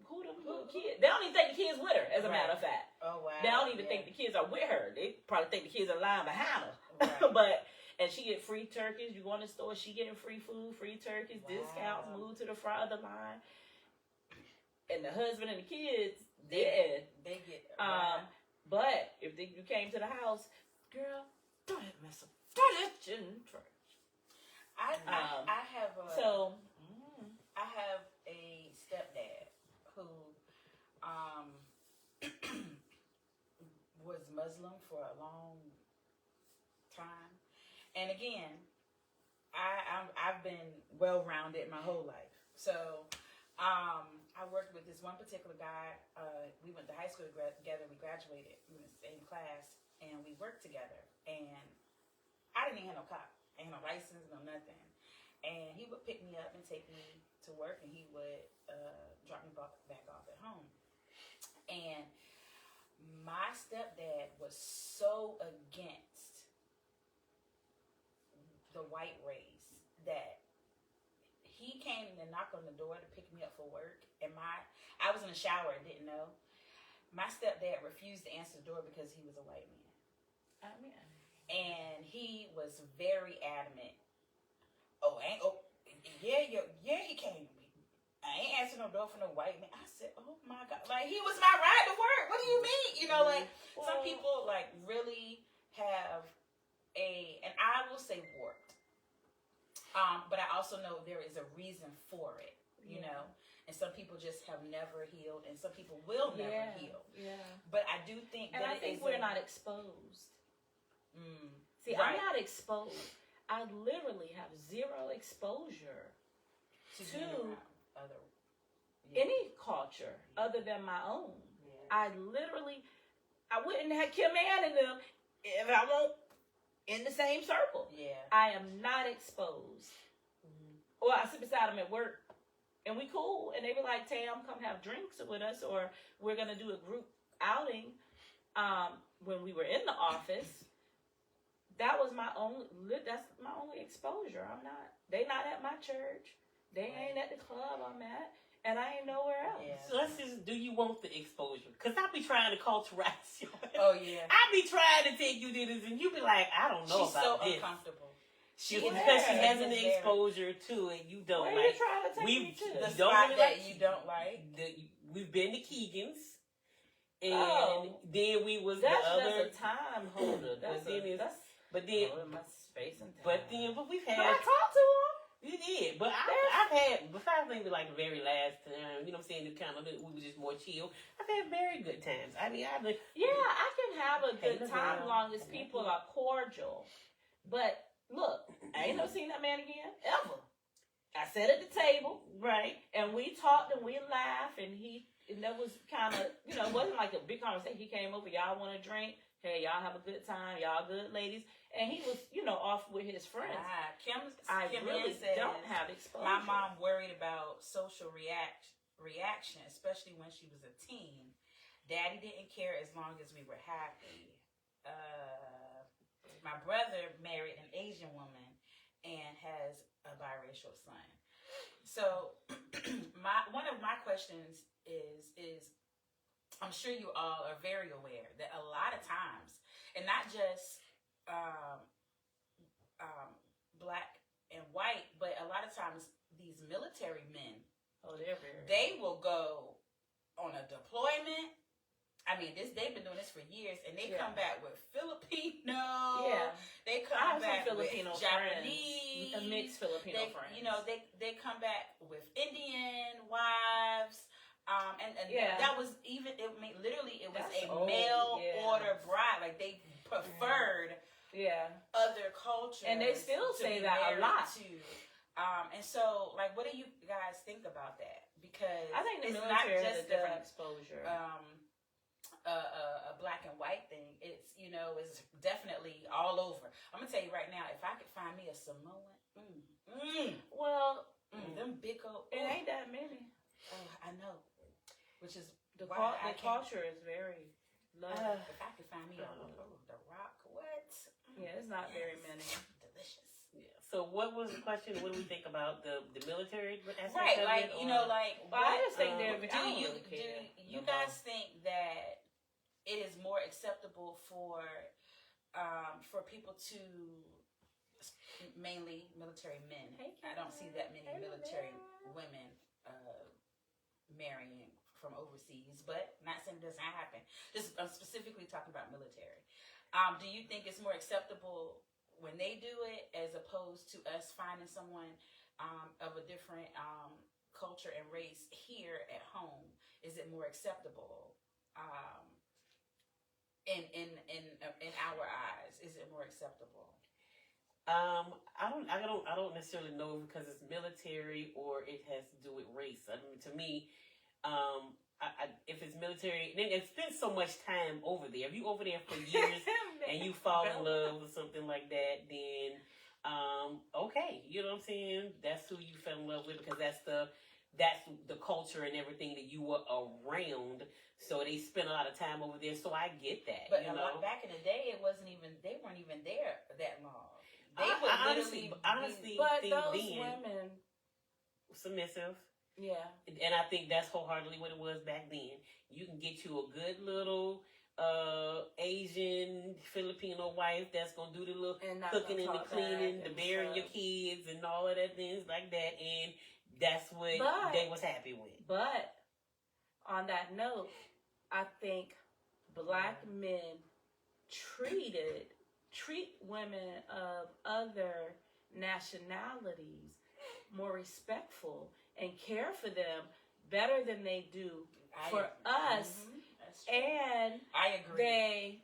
who them little kids?" They don't even think the kids with her. As a matter of fact, Oh wow. they don't even think the kids are with her. They probably think the kids are lying behind her. Right. And she get free turkeys. You go in the store, she getting free food, free turkeys, discounts, move to the front of the line. And the husband and the kids dead. They get. But if you came to the house, girl, don't have to mess up. Don't let you in the trash. I have a. So I have a stepdad who was Muslim for a long time, and again, I've been well rounded my whole life. So I worked with this one particular guy. We went to high school together. We graduated. We were in the same class, and we worked together. And I didn't even have no car. I had no license, no nothing. And he would pick me up and take me to work, and he would drop me back off at home. And my stepdad was so against the white race that he came and knocked on the door to pick me up for work, and I was in the shower and didn't know. My stepdad refused to answer the door because he was a white man. And he was very adamant. Yeah, he came to me. I ain't answering no door for no white man. I said, oh my God. Like, he was my ride to work. What do you mean? You know, like, some people, like, really have and I will say warped. But I also know there is a reason for it, you know. And some people just have never healed, and some people will never heal. Yeah. But I do think and that I think we're not exposed. See, right. I'm not exposed. I literally have zero exposure to other any culture other than my own. Yeah. I wouldn't have Kim Ann and them if I won't in the same circle. Yeah. I am not exposed. Or I sit beside them at work and we cool. And they be like, Tam, come have drinks with us, or we're going to do a group outing. When we were in the office, that's my only exposure. They not at my church. They ain't at the club I'm at. And I ain't nowhere else. Yeah. So let's just, do you want the exposure? Because I be trying to culturize you. Oh, yeah. I be trying to take you to this, and you be like, I don't know She's about so this. uncomfortable. Because she has an exposure to it, you don't Where like. you trying to take me to? The don't spot really that like you don't like. We've been to Keegan's, and then we was that's the other. That's a time holder. But we've had. But I talked to him. You did, but I've had, besides maybe like the very last time, you know what I'm saying, the kind of, we were just more chill. I've had very good times. I mean, I can have a good time as long as people are cordial. But look, I ain't never seen that man again, ever. I sat at the table, right, and we talked and we laughed, and that was kind of, it wasn't like a big conversation. He came over, y'all want a drink? Hey, y'all have a good time, y'all good ladies. And he was, off with his friends. Kim really says, don't have exposure. My mom worried about social reaction, especially when she was a teen. Daddy didn't care as long as we were happy. My brother married an Asian woman and has a biracial son. So one of my questions is I'm sure you all are very aware that a lot of times, and not just black and white, but a lot of times these military men, they will go on a deployment. I mean, they've been doing this for years, and they come back with Filipino. Yeah, they come back Filipino with Japanese, a mixed Filipino friends. They come back with Indian wives. That was even. It was a mail order bride. Like they preferred other cultures, and they still say that a lot too. And so, like, what do you guys think about that? Because I think the it's military not has just a different exposure. A black and white thing. It's it's definitely all over. I'm gonna tell you right now, if I could find me a Samoan, them big old, it ain't that many. Oh, I know. Which is the culture is very low. If I could find me the Rock, what? Yeah, it's not very many. Delicious. Yeah. So what was the question? What do we think about the military aspect right, of like, it? I just think do you guys think that it is more acceptable for people to, mainly military men? I don't see that many military women marrying from overseas, but not saying it doesn't happen. I'm specifically talking about military. Do you think it's more acceptable when they do it as opposed to us finding someone of a different culture and race here at home? Is it more acceptable in our eyes? Is it more acceptable? I don't necessarily know because it's military or it has to do with race. I mean, to me, if it's military, then it's spent so much time over there. If you over there for years and you fall in love or something like that, then okay, you know what I'm saying? That's who you fell in love with because that's the culture and everything that you were around. So they spent a lot of time over there. So I get that. But you know? back in the day, they weren't even there that long. They I would honestly but think those then women, submissive. yeah. And I think that's wholeheartedly what it was back then. You can get you a good little Asian Filipino wife that's gonna do the little cooking and the cleaning, the bearing your kids and all of that things like that, and that's what they was happy with. But on that note, I think black men treat women of other nationalities more respectful and care for them better than they do for us. And I agree.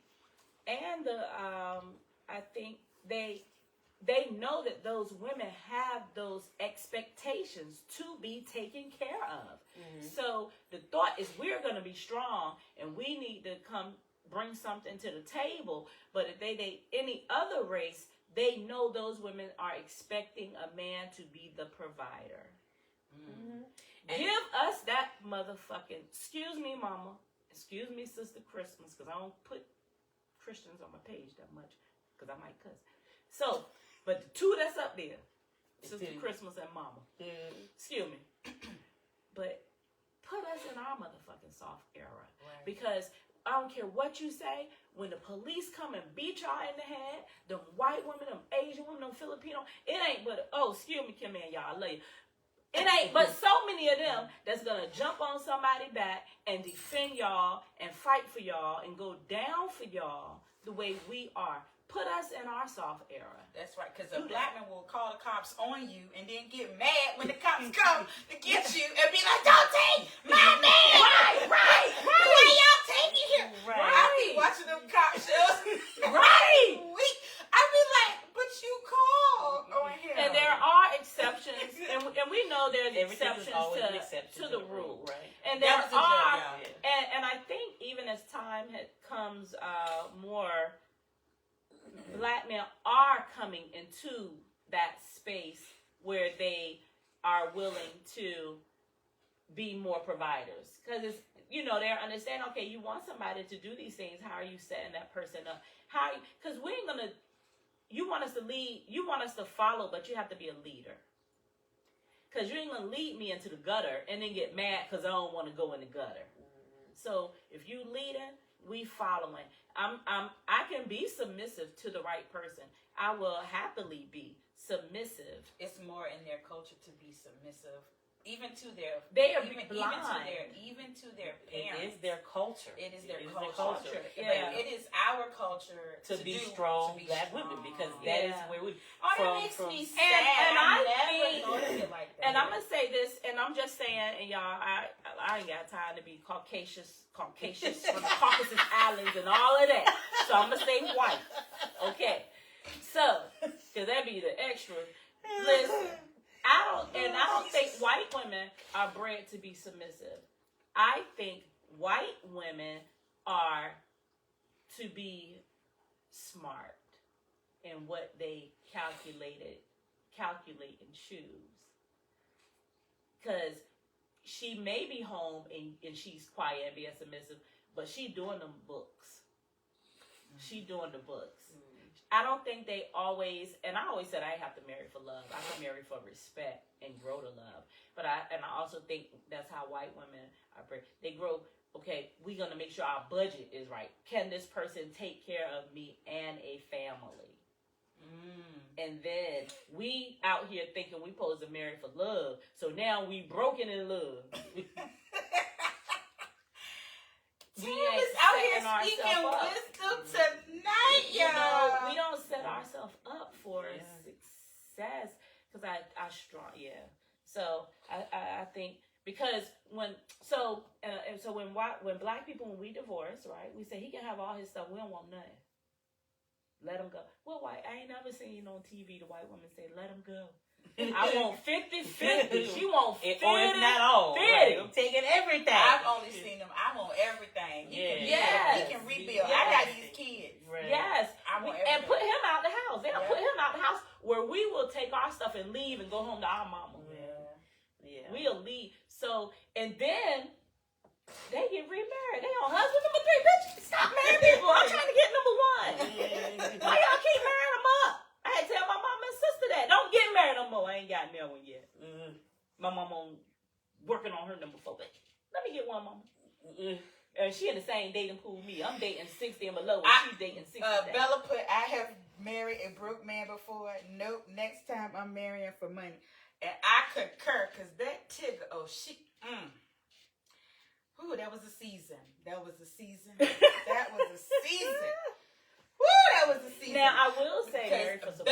I think they know that those women have those expectations to be taken care of. So the thought is we're going to be strong and we need to come bring something to the table. But if they date any other race, they know those women are expecting a man to be the provider. Give us that motherfucking, excuse me, mama, excuse me, Sister Christmas, because I don't put Christians on my page that much, because I might cuss. So, but the two that's up there, Sister Christmas and mama, excuse me, but put us in our motherfucking soft era, because I don't care what you say, when the police come and beat y'all in the head, them white women, them Asian women, them Filipino, it ain't but, oh, excuse me, Kim and y'all, I love you. It ain't but so many of them that's gonna jump on somebody's back and defend y'all and fight for y'all and go down for y'all the way we are. Put us in our soft era. That's right, because a black man will call the cops on you and then get mad when the cops come to get you and be like, don't take my man! Right. Why y'all taking him? Right. I be watching them cop shows. Right. I be like, but you called on him. And there are exceptions, and we know there's exceptions to the rule. Right. And there are, and I think even as time comes more, black men are coming into that space where they are willing to be more providers. Because it's, they're understanding, okay, you want somebody to do these things. How are you setting that person up? Because we ain't going to, you want us to lead, you want us to follow, but you have to be a leader. Because you ain't going to lead me into the gutter and then get mad because I don't want to go in the gutter. So if you leading, we following. I can be submissive to the right person. I will happily be submissive. It's more in their culture to be submissive, even to their even to their parents. It is their culture. It is their culture. Yeah. It is our culture to be strong black women, because that is where we. That makes me sad. And I never thought of it like that. And I'm gonna say this, and I'm just saying, and y'all, I ain't got time to be Caucasus from the Caucasus Islands and all of that. So I'm gonna say white. Okay. So, because that be the extra. Listen, I don't think white women are bred to be submissive. I think white women are to be smart in what they calculate and choose. Because she may be home and she's quiet and being submissive, but she doing them books. She doing the books. I don't think they always, and I always said I have to marry for love. I can marry for respect and grow to love. But I also think that's how white women are. They grow, okay, we're going to make sure our budget is right. Can this person take care of me and a family? And then we out here thinking we supposed to marry for love. So now we broken in love. Tim is out here speaking wisdom tonight, y'all. We don't set ourselves up for success because I strong, So I think because when black people, when we divorce, right, we say he can have all his stuff. We don't want nothing. Let him go. Well, I ain't never seen on TV the white woman say, "Let him go." I want 50-50. She want 50. Or if not all. 50. Right. I'm taking everything. I've only seen them. I want everything. He can rebuild. Yes. I got these kids. Right. Yes. I want And everything. put him out the house. They'll Yeah. put him out the house where we will take our stuff and leave and go home to our mama. Yeah. We'll leave. So, and then they get remarried. They on husband number 3. Bitch, stop marrying people. I'm trying to get number 1. Why y'all keep marrying them up? I had to tell my mom and sister that. Don't get married no more. I ain't got that one yet. My mama working on her number 4. Bitch, let me get one, mama. And she in the same dating pool with me. I'm dating 60 and below, and she's dating 60. Bella put, I have married a broke man before. Nope, next time I'm marrying for money. And I concur, because that Tigger, ooh, that was a season. That was a season. That was a season. Woo, that was a season. Now, I will say, Mary, for support.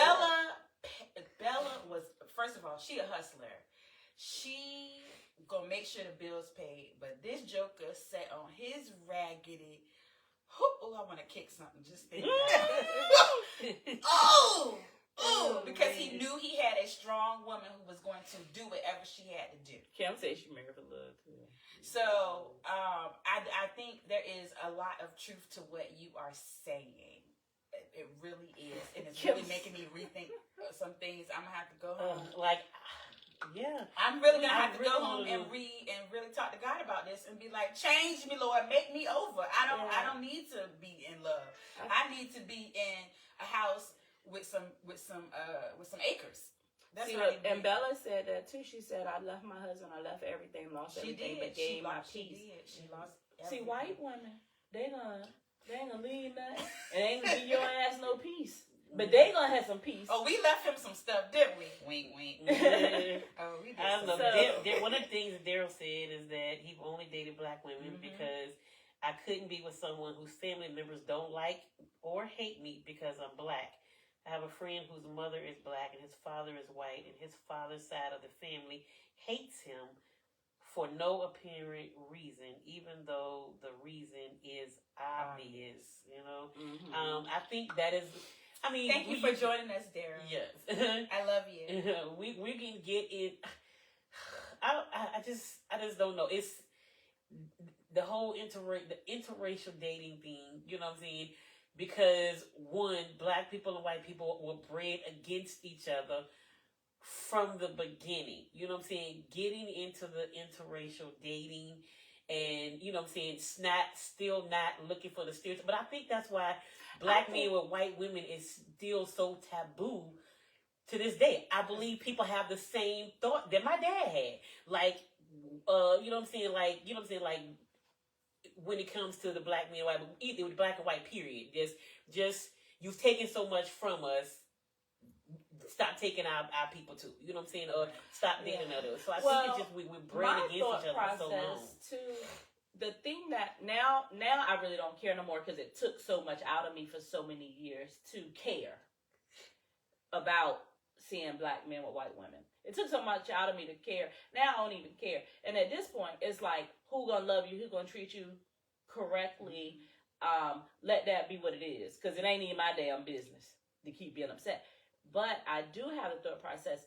Bella was, first of all, she a hustler. She gonna make sure the bills paid. But this joker sat on his raggedy, oh, I want to kick something. Just think because he knew he had a strong woman who was going to do whatever she had to do. Kim said she married for love, too. So, I think there is a lot of truth to what you are saying. It really is. And it's really making me rethink some things. I'm going to have to go home. I'm really going to have to go home and read and really talk to God about this and be like, change me, Lord. Make me over. I don't need to be in love. I need to be in a house with some acres. That's what I need. And Bella said that too. She said, I left my husband, I left everything, lost everything, but gained my peace. She lost everything. See, white women, they ain't gonna leave nothing, and they ain't gonna give your ass no peace. But they gonna have some peace. Oh, we left him some stuff, didn't we? Wink, wink. Oh, we did. I don't know. So- One of the things that Daryl said is that he only dated black women because I couldn't be with someone whose family members don't like or hate me because I'm black. I have a friend whose mother is black and his father is white, and his father's side of the family hates him for no apparent reason, even though the reason is obvious. I think that is. I mean, thank you for joining us, Daryl. Yes, I love you. we can get it. I just don't know. It's the whole interracial dating thing. You know what I'm saying? Because one, black people and white people were bred against each other from the beginning. You know what I'm saying? Getting into the interracial dating and, you know what I'm saying, still not looking for the stereotype. But I think that's why black men with white women is still so taboo to this day. I believe people have the same thought that my dad had. Like, you know what I'm saying? Like, when it comes to the black men and white, either with black and white, period. Just you've taken so much from us. Stop taking our people too. You know what I'm saying? Or stop dating others. So I think it's just we're bred against each other for so long. Too, the thing that now I really don't care no more because it took so much out of me for so many years to care about seeing black men with white women. It took so much out of me to care. Now I don't even care. And at this point, it's like, who gonna love you? Who gonna treat you correctly? Let that be what it is. Because it ain't even my damn business to keep being upset. But I do have the thought process.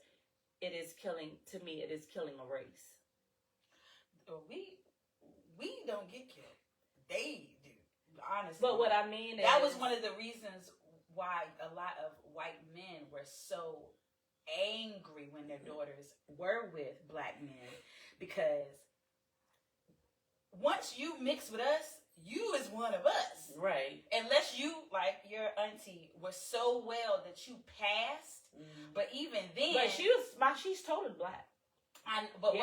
It is killing a race. We don't get killed. They do. Honestly. But what I mean is... That was one of the reasons why a lot of white men were so angry when their daughters were with black men, because once you mix with us, you is one of us, right? Unless you, like your auntie, was so well that you passed. But even then, but she's totally black. But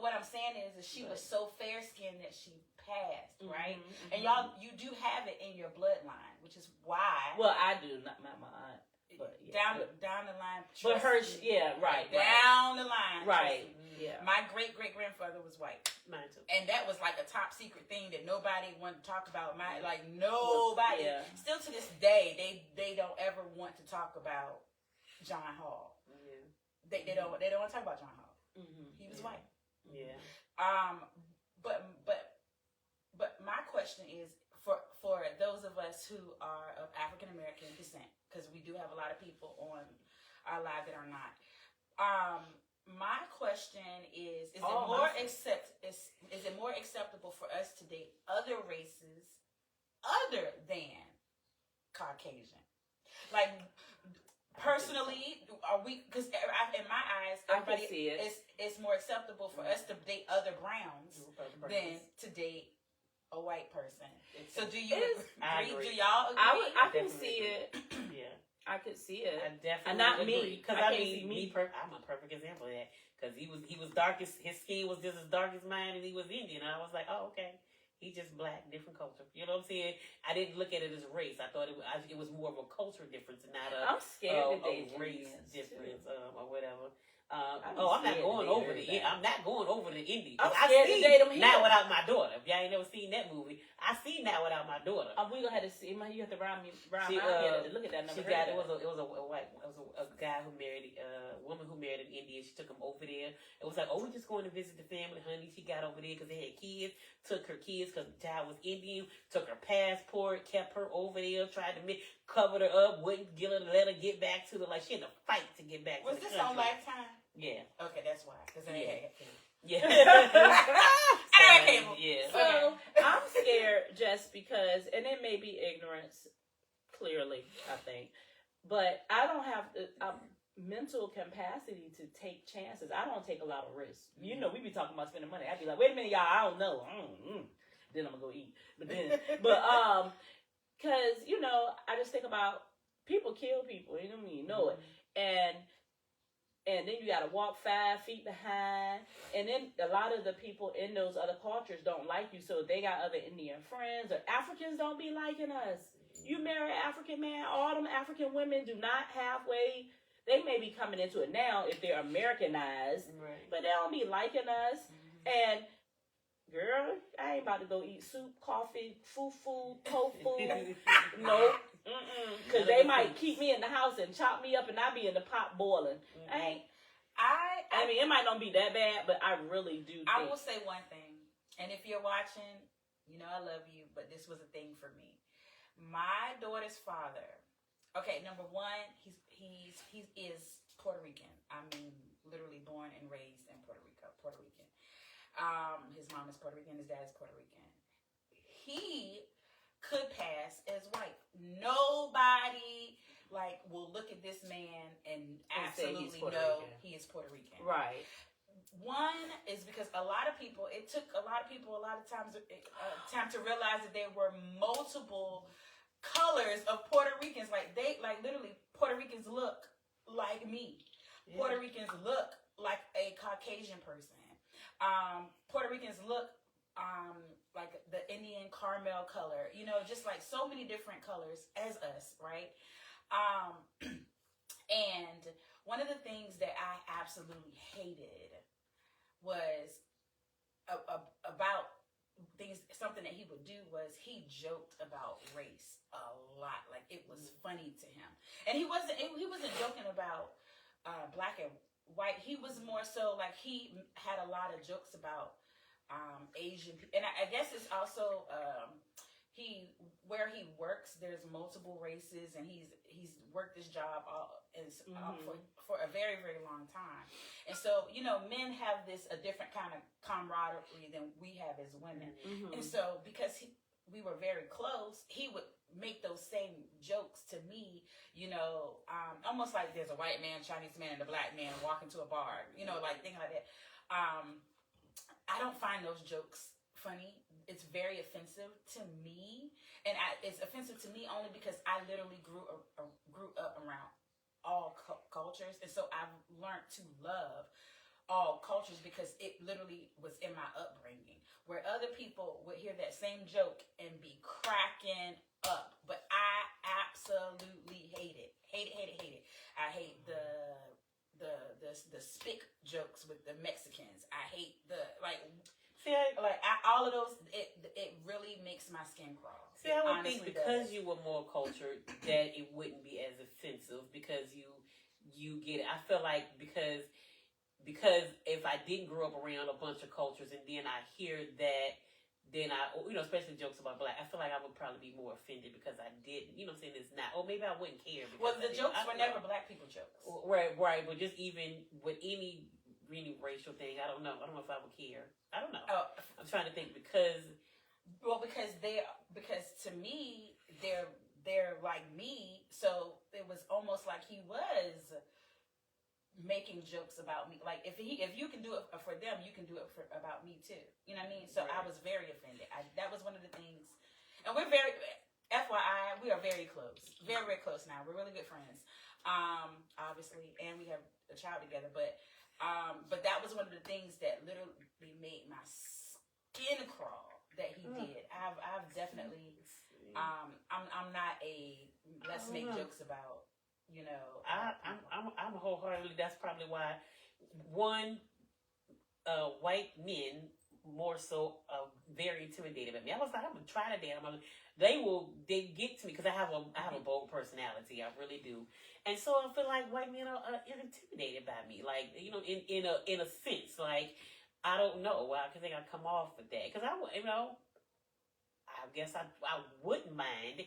what I'm saying is she was so fair skinned that she passed, right? And y'all, you do have it in your bloodline, which is why. Well, I do, not my aunt. But down the line. But her, right. Down the line. Right. Yeah. My great grandfather was white. Mine too. And that was like a top secret thing that nobody wanted to talk about. Nobody. Yeah. Still to this day, they don't ever want to talk about John Hall. Yeah. They don't want to talk about John Hall. He was white. Yeah. But my question is, for those of us who are of African American descent, because we do have a lot of people on our live that are not. My question is it Oh, more my- is it more acceptable for us to date other races other than Caucasian? Like, personally, are we? Because in my eyes, I can everybody see it. it's more acceptable for us to date other browns than to date a white person. So, do you I agree? agree. Do y'all agree? I can Definitely see it. Yeah. I could see it. I definitely Not agree. me. Because I I can't mean, see me. I'm a perfect example of that. Because he was darkest. His skin was just as dark as mine, and he was Indian. And I was like, oh, okay. He just black, different culture. You know what I'm saying? I didn't look at it as race. I thought it was more of a culture difference, and not I'm scared to a date race Indians, difference too. Or whatever. I'm I'm not scared to going date over the. everybody. I'm not going over the Indie. I'm 'Cause I scared to see date him here. Now Without My Daughter. If y'all ain't never seen that movie, I see Now Without My Daughter. We gonna have to see. You have to round my She, head to look at that. She got it was a guy who married a woman who married an Indian. She took him over there. It was like, oh, we're just going to visit the family, honey. She got over there because they had kids. Took her kids because the child was Indian. Took her passport. Kept her over there. Tried to covered her up. Wouldn't let her get back to the she had to fight to get back. Was to the this country. on Lifetime? Yeah. Okay, that's why. Because I ain't had cable. Yeah. I had cable. Yeah. So I'm scared just because, and it may be ignorance, clearly, I think, but I don't have the mental capacity to take chances. I don't take a lot of risks. You know, we be talking about spending money. I'd be like, wait a minute, y'all, I don't know. Then I'm gonna go eat. Cause I just think about people kill people. You know what I mean? You know it, and then you gotta walk 5 feet behind. And then a lot of the people in those other cultures don't like you, so they got other Indian friends, or Africans don't be liking us. You marry an African man, all them African women do not halfway. They may be coming into it now if they're Americanized, Right. but they don't be liking us. And girl, I ain't about to go eat soup, coffee, fufu, tofu. Nope. Because they might keep me in the house and chop me up, and I be in the pot boiling. I mean, it might not be that bad, but I really do think. I will say one thing, and if you're watching, I love you, but this was a thing for me. My daughter's father. Okay, number one, he is Puerto Rican. I mean, literally born and raised in Puerto Rican. His mom is Puerto Rican. His dad is Puerto Rican. He could pass as white. Nobody will look at this man and absolutely know he is Puerto Rican. Right. One is because it took a lot of people a lot of times time to realize that there were multiple colors of Puerto Ricans. Literally Puerto Ricans look like me. Yeah. Puerto Ricans look like a Caucasian person. Puerto Ricans look like the Indian caramel color, just like so many different colors as us, right? And one of the things that I absolutely hated was about something that he would do was he joked about race a lot. Like, it was funny to him. And he wasn't joking about black and white. He was more so like he had a lot of jokes about Asian people. And I guess it's also where he works, there's multiple races, and he's worked this job for a very, very long time. And so, men have a different kind of camaraderie than we have as women. And so, because we were very close, he would make those same jokes to me, almost like there's a white man, Chinese man, and a black man walking to a bar, like things like that. I don't find those jokes funny. It's very offensive to me, and it's offensive to me only because I literally grew up around all cultures, and so I've learned to love all cultures because it literally was in my upbringing. Where other people would hear that same joke and be cracking up, but I absolutely hate it. Hate it. I hate the spick jokes with the Mexicans. I hate all of those. It really makes my skin crawl. See, I would think because you were more cultured that it wouldn't be as offensive because you get it. I feel like because if I didn't grow up around a bunch of cultures and then I hear that then I, especially jokes about black, I feel like I would probably be more offended because I didn't, I'm saying it's not, or maybe I wouldn't care. Well, the jokes I were don't never know. black people jokes. Right, but just even with any really racial thing, I don't know if I would care. I don't know. Oh, I'm trying to think because to me, they're like me, so it was almost like he was making jokes about me. Like if you can do it for them, you can do it about me too. You know what I mean? So Right. I was very offended. That was one of the things, and we're very, FYI, we are very close, very very close now. We're really good friends, obviously, and we have a child together. But that was one of the things that literally made my skin crawl that he did. I've definitely, I'm not a let's make jokes about. I'm wholeheartedly. That's probably why white men more so very intimidated by me. I was like, I'm gonna try to date them. They get to me because I have a bold personality. I really do, and so I feel like white men are intimidated by me. Like in a sense, like I don't know. I think I come off with that because I guess I wouldn't mind.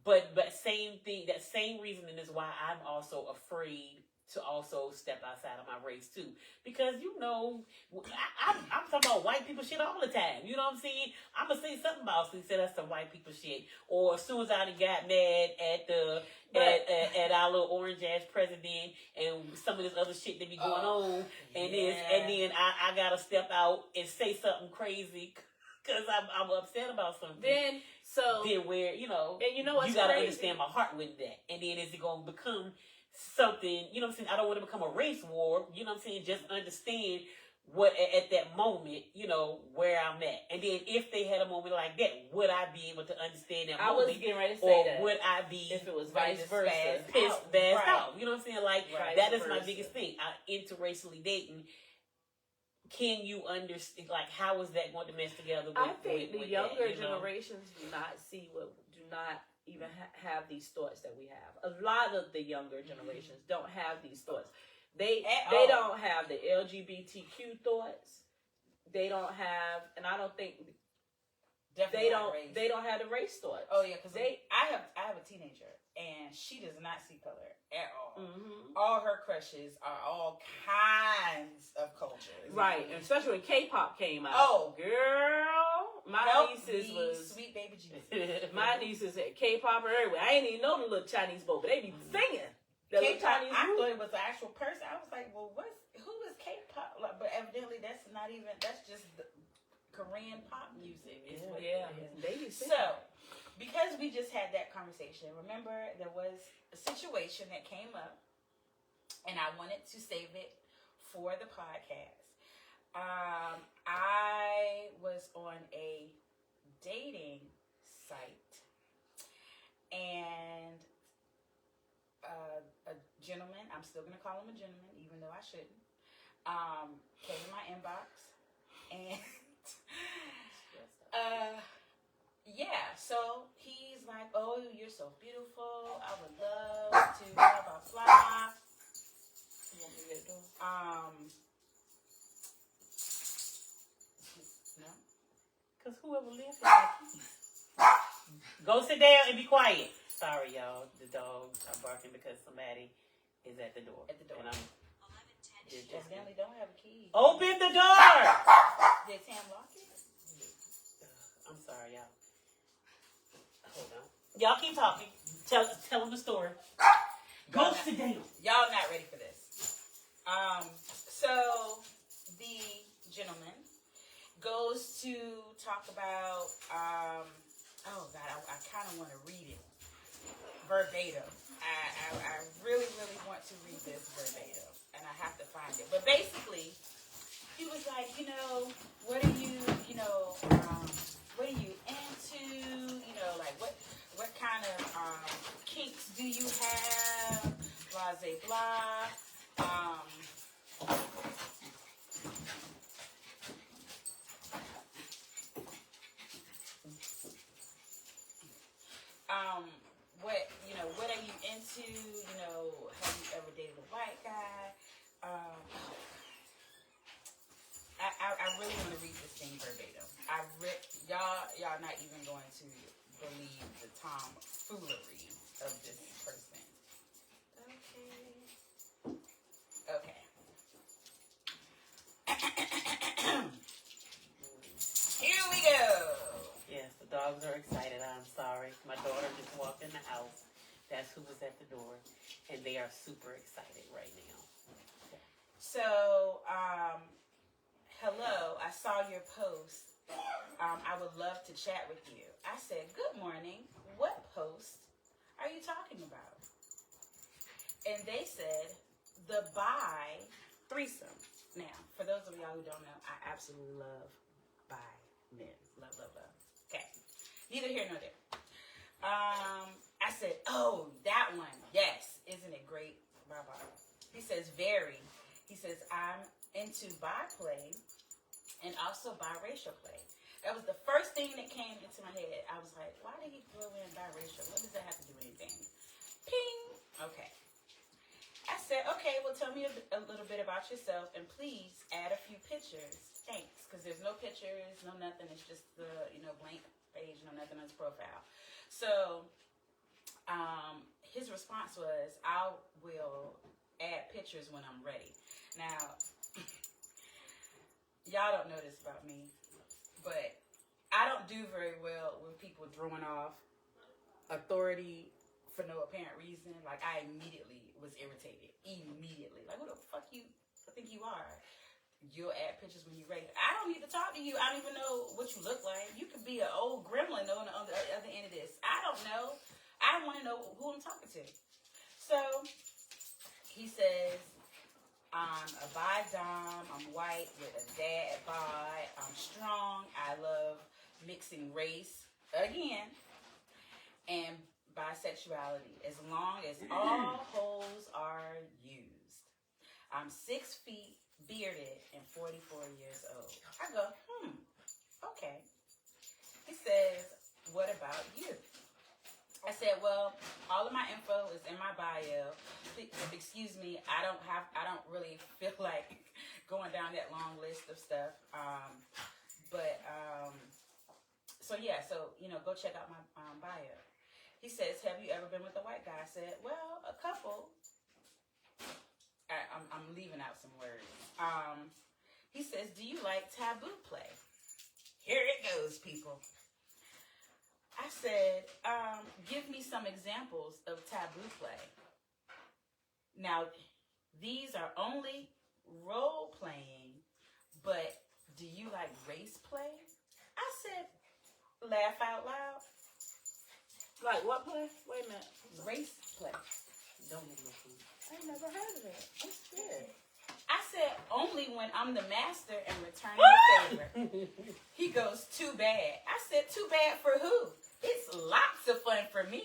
But same thing, that same reasoning is why I'm also afraid to also step outside of my race too. Because I'm talking about white people shit all the time. You know what I'm saying? I'm gonna say something about say that's some white people shit. Or as soon as I got mad at our little orange ass president and some of this other shit that be going on, and then I gotta step out and say something crazy because I'm upset about something. Then where and what's you gotta crazy? understand my heart with that. And then is it gonna become something? You know what I'm saying? I don't want to become a race war. You know what I'm saying? Just understand what at that moment, where I'm at. And then if they had a moment like that, would I be able to understand that I moment? was getting ready to say or that. would I be if it was vice vice versa, versa, pissed Right. out? You know what I'm saying? Like Right. that is Vice my versa. biggest thing. Interracially dating. Can you understand? Like, how is that going to mesh together? I think the younger that, generations do not even have these thoughts that we have. A lot of the younger generations don't have these thoughts. They don't have the LGBTQ thoughts. They don't have, and I don't think Definitely they don't have the race thoughts. Oh yeah, because I have a teenager and she does not see color at all. Mm-hmm. All her crushes are all kinds of cultures. Right, and especially when K-pop came out. Oh, girl, my nieces was sweet baby Jesus. my nieces had K-pop everywhere. I ain't even know the little Chinese boat, but they be singing. The little K-pop, Chinese I group. thought it was an actual person. I was like, well, who is K-pop? Like, but evidently that's just the Korean pop music. Is what it is. They be singing. So, because we just had that conversation, remember there was a situation that came up, and I wanted to save it for the podcast. I was on a dating site, and a gentleman, I'm still going to call him a gentleman, even though I shouldn't, came in my inbox, and so he's like, oh, you're so beautiful, I would love to blah blah blah. No, because whoever lives there, go sit down and be quiet. Sorry, y'all, the dogs are barking because somebody is at the door. And I'm just evidently don't have a key. open the door. Did Tam lock it? I'm sorry, y'all. Hold on. Y'all keep talking. Tell them the story. Go sit down. Y'all not ready for this. So the gentleman goes to talk about, oh God, I kind of want to read it verbatim. I really, really want to read this verbatim, and I have to find it. But basically, he was like, what are you, what are you into? Like what kind of kinks do you have? Blah, blah. What are you into? Have you ever dated a white guy? I really want to read this thing verbatim. y'all not even going to believe the tomfoolery of this person. Okay. Here we go. Yes, the dogs are excited. I'm sorry. My daughter just walked in the house. That's who was at the door. And they are super excited right now. So, hello, I saw your post. I would love to chat with you. I said, good morning. What post are you talking about? And they said, the bi threesome. Now, for those of y'all who don't know, I absolutely love bi men. Love, love, love. Okay. Neither here nor there. I said, oh, that one. Yes. Isn't it great? Bye-bye. He says, very. He says, I'm into bi play and also biracial play. That was the first thing that came into my head. I was like, why did he throw in biracial? What does that have to do with anything? Ping. Okay. I said, okay, well, tell me a little bit about yourself, and please add a few pictures. Thanks, because there's no pictures, no nothing. It's just the, blank page, no nothing on his profile. So, his response was, I will add pictures when I'm ready. Now, y'all don't know this about me, but I don't do very well with people throwing off authority for no apparent reason. Like, I immediately was irritated. Immediately. Like, who the fuck you think you are? You'll add pictures when you're ready. I don't need to talk to you. I don't even know what you look like. You could be an old gremlin on the other end of this. I don't know. I don't want to know who I'm talking to. So, he says, I'm a bi-dom. I'm white with a dad bi. I'm strong. I love mixing race, again, and bisexuality, as long as all holes are used. I'm 6 feet, bearded, and 44 years old. I go, okay. He says, what about you? I said, well, all of my info is in my bio. Please, excuse me, I don't really feel like going down that long list of stuff. So go check out my bio. He says, have you ever been with a white guy? I said, well, a couple. I'm leaving out some words. He says, do you like taboo play? Here it goes, people. I said, give me some examples of taboo play. Now, these are only role playing, but do you like race play? I said, laugh out loud. Like what play? Wait a minute. Race play. Don't make no food. I never heard of it. What's good? I said, only when I'm the master and returning the favor. He goes, too bad. I said, too bad for who? It's lots of fun for me.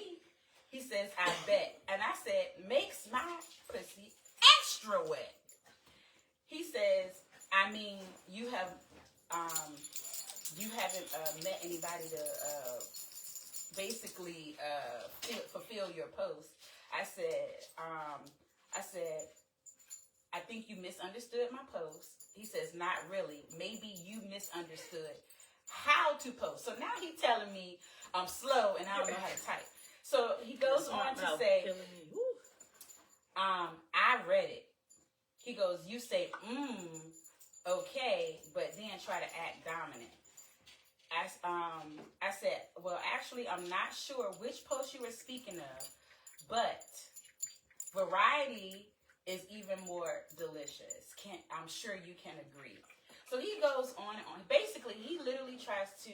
He says, I bet. And I said, makes my pussy extra wet. He says, I mean, you haven't met anybody to basically fulfill your post. I said, I think you misunderstood my post. He says, not really. Maybe you misunderstood how to post. So now he's telling me I'm slow and I don't know how to type. So he goes on to say, I read it. He goes, you say, okay, but then try to act dominant. I said, well, actually, I'm not sure which post you were speaking of, but variety is even more delicious. I'm sure you can agree. So he goes on and on. Basically, he literally tries to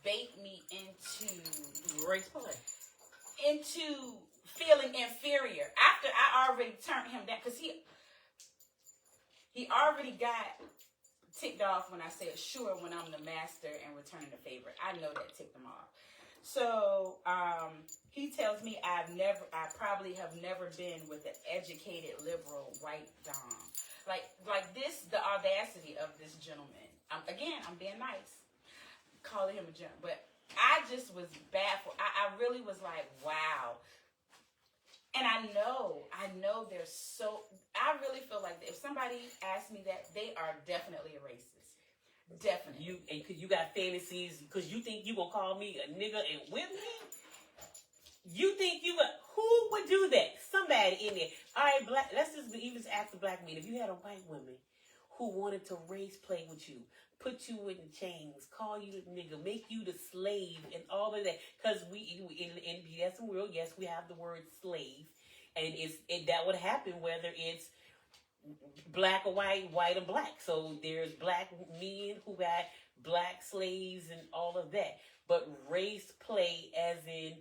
bait me into Race play. into feeling inferior after I already turned him down, because he already got ticked off when I said sure when I'm the master and returning the favor. I know that ticked him off. So he tells me I probably have never been with an educated liberal white dom. Like this, the audacity of this gentleman. I'm being nice, calling him a gentleman, but I just was baffled. I really was like, wow. And I know they're so, I really feel like if somebody asked me that, they are definitely a racist. Definitely. You got fantasies because you think you gonna call me a nigga and whip me. You think who would do that? Somebody in there. All right, black. Let's just even ask the black men. If you had a white woman who wanted to race play with you, put you in chains, call you the nigga, make you the slave, and all of that, because we in BDSM world, yes, we have the word slave, and that would happen whether it's black or white, white or black. So there's black men who got black slaves and all of that. But race play, as in,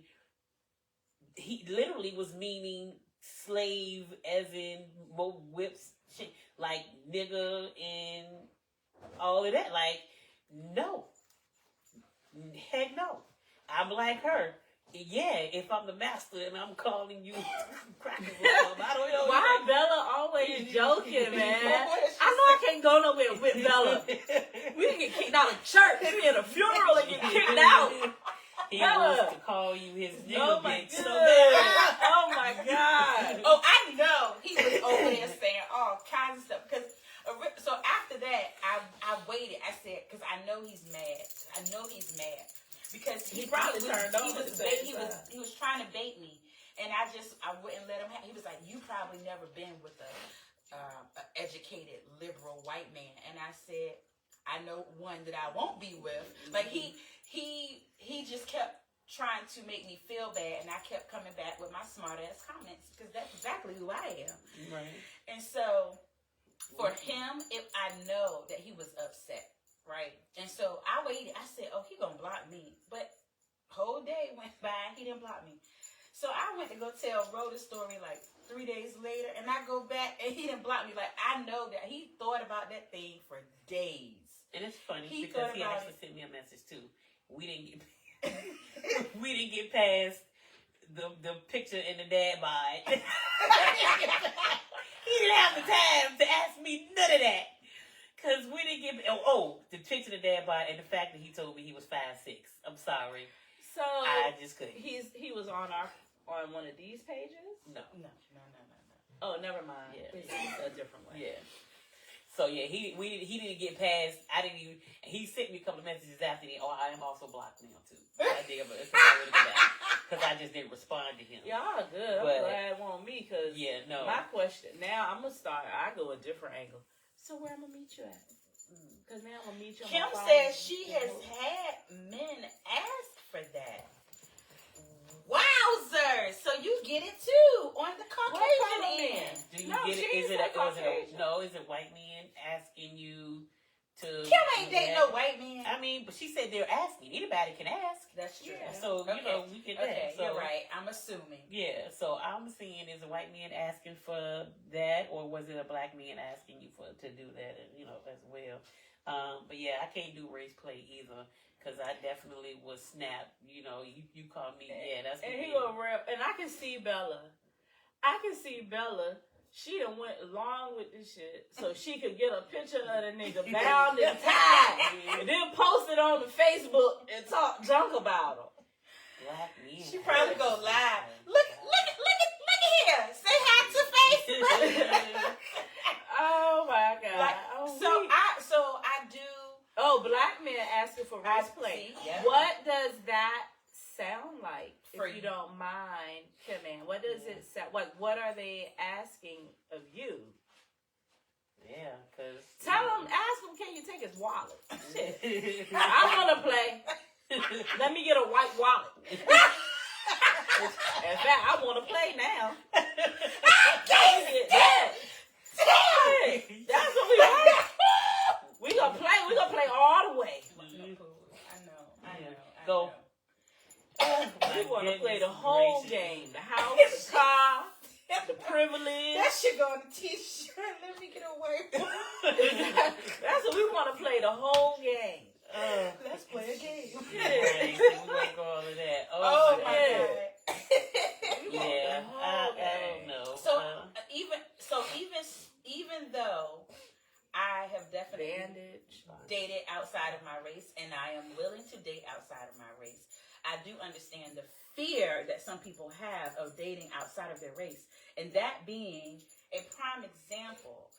he literally was meaning slave, as in more whips, shit, like nigga and all of that. Like, no. Heck no. I'm like her. Yeah, if I'm the master and I'm calling you crackers or something, I don't know. Why Bella always joking, man? I know I can't go nowhere with Bella. We didn't get kicked out of church. We be at a funeral and get kicked out. He wants to call you his nigga Oh my bitch God. so bad. Oh my God. Oh, I know he was over there saying all kinds of stuff. Because so after that, I waited. I said, because I know he's mad. I know he's mad because he was trying to bait me, and I wouldn't let him. He was like, "You probably never been with a educated liberal white man," and I said, "I know one that I won't be with." Like he just kept trying to make me feel bad, and I kept coming back with my smart ass comments because that's exactly who I am. Right. And so for him, I know that he was upset, right? And so I waited. I said, "Oh, he gonna block me," but whole day went by, he didn't block me. So I went to go tell Ro the story like 3 days later, and I go back and he didn't block me. Like, I know that he thought about that thing for days. And it's funny He because thought he about actually sent me a message too. We didn't get past the picture in the dad bod. He didn't have the time to ask me none of that. Cause we didn't get the picture of the dad bod and the fact that he told me he was 5'6". I'm sorry. So I just couldn't. He was on one of these pages? No. Oh, never mind. Yeah. It's a different way. Yeah. So yeah, he didn't get past. I didn't even. He sent me a couple of messages after that. Oh, I am also blocked now too. I did, but because I just didn't respond to him. Y'all good. I'm glad it won't me because my question now I'm gonna start. I go a different angle. So where I'm gonna meet you at? Because now I'm gonna meet you. Kim says she has had men ask for that. Wowzers! So you get it too on the Caucasian end. Do you get it? Is it white men asking you to? Kim ain't dating no white men. I mean, but she said they're asking. Anybody can ask. That's true. Yeah. So we can. Okay, so, you're right. I'm assuming. Yeah. So I'm seeing, is a white man asking for that, or was it a black man asking you to do that? As well. But yeah, I can't do race play either. Cause I definitely was snapped. You call me. Yeah, that's. And he will rap. And I can see Bella. She done went along with this shit so she could get a picture of the nigga bound and tied, and then post it on the Facebook and talk junk about him. Black men. She probably go live. Look here. Say hi to Facebook. Oh my God. So I do. Oh, black men asking for race play. Yeah. What does that sound like? For if you don't mind, Kim Ann, what does it sound? What are they asking of you? Yeah, cause ask him, can you take his wallet? Shit. I want to play. Let me get a white wallet. In fact, I want to play now. That's what we want. We gonna play all the way. I know. Go. We want to play the whole game. The house, the car, the privilege. That should go on a t-shirt. Let me get away. That's what we want to play, the whole game. Let's play a game. We're gonna go all of that. Oh my God. Yeah, I don't know. Even though I have definitely Bandage. dated outside of my race, and I am willing to date outside of my race, I do understand the fear that some people have of dating outside of their race, and that being a prime example.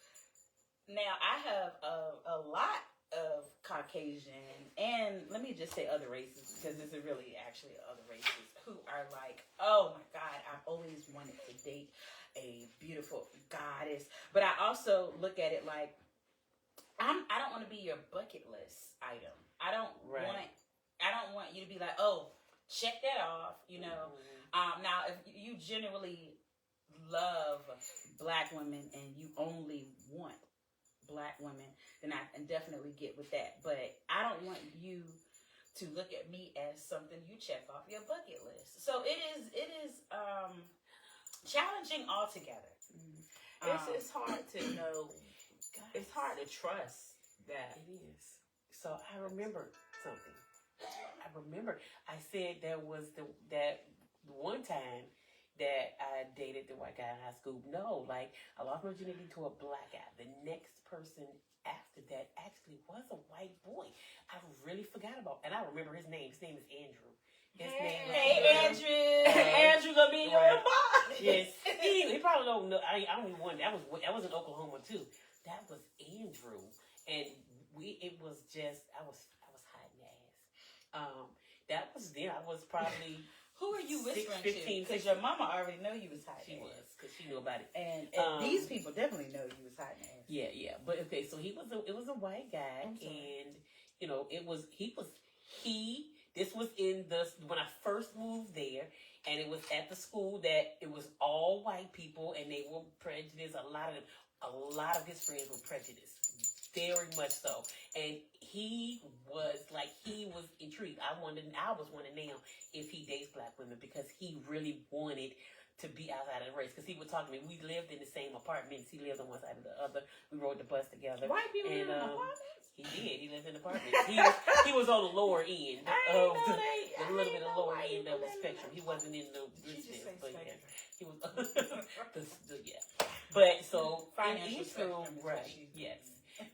Now, I have a lot of Caucasian, and let me just say other races, because this is really actually other races who are like, oh my God, I've always wanted to date a beautiful goddess. But I also look at it like, I don't want to be your bucket list item. I don't want you to be like, oh, check that off, you know. Now, if you genuinely love black women and you only want black women, then I can definitely get with that. But I don't want you to look at me as something you check off your bucket list. So it is challenging altogether. It's hard to know. It's hard to trust that. It is. So I remember something. I said there was that one time that I dated the white guy in high school. No, like I lost my virginity to a black guy. The next person after that actually was a white boy. I really forgot about, and I remember his name. His name is Andrew. Andrew. Andrew gonna be your boss. Yes, he probably don't know. I only one. That was in Oklahoma too. That was Andrew, and it was just I was hiding ass. That was then. I was probably. Who are you whispering 15, to? Because your mama already know you was hiding. She was, because she knew about it. And these people definitely know you was hiding. Yeah. But okay, so it was a white guy, and you know, this was when I first moved there, and it was at the school that it was all white people, and they were prejudiced. A lot of his friends were prejudiced, very much so. And he was intrigued. I was wondering now if he dates black women, because he really wanted to be outside of the race. Because he would talk to me. We lived in the same apartments. He lived on one side of the other. We rode the bus together. White people live in apartments? He did. He lived in apartments. He was on the lower end of a little bit of lower end of the spectrum. He wasn't in the business, but yeah, he was. Yeah. But so Financial Andrew, spectrum, right? Yes.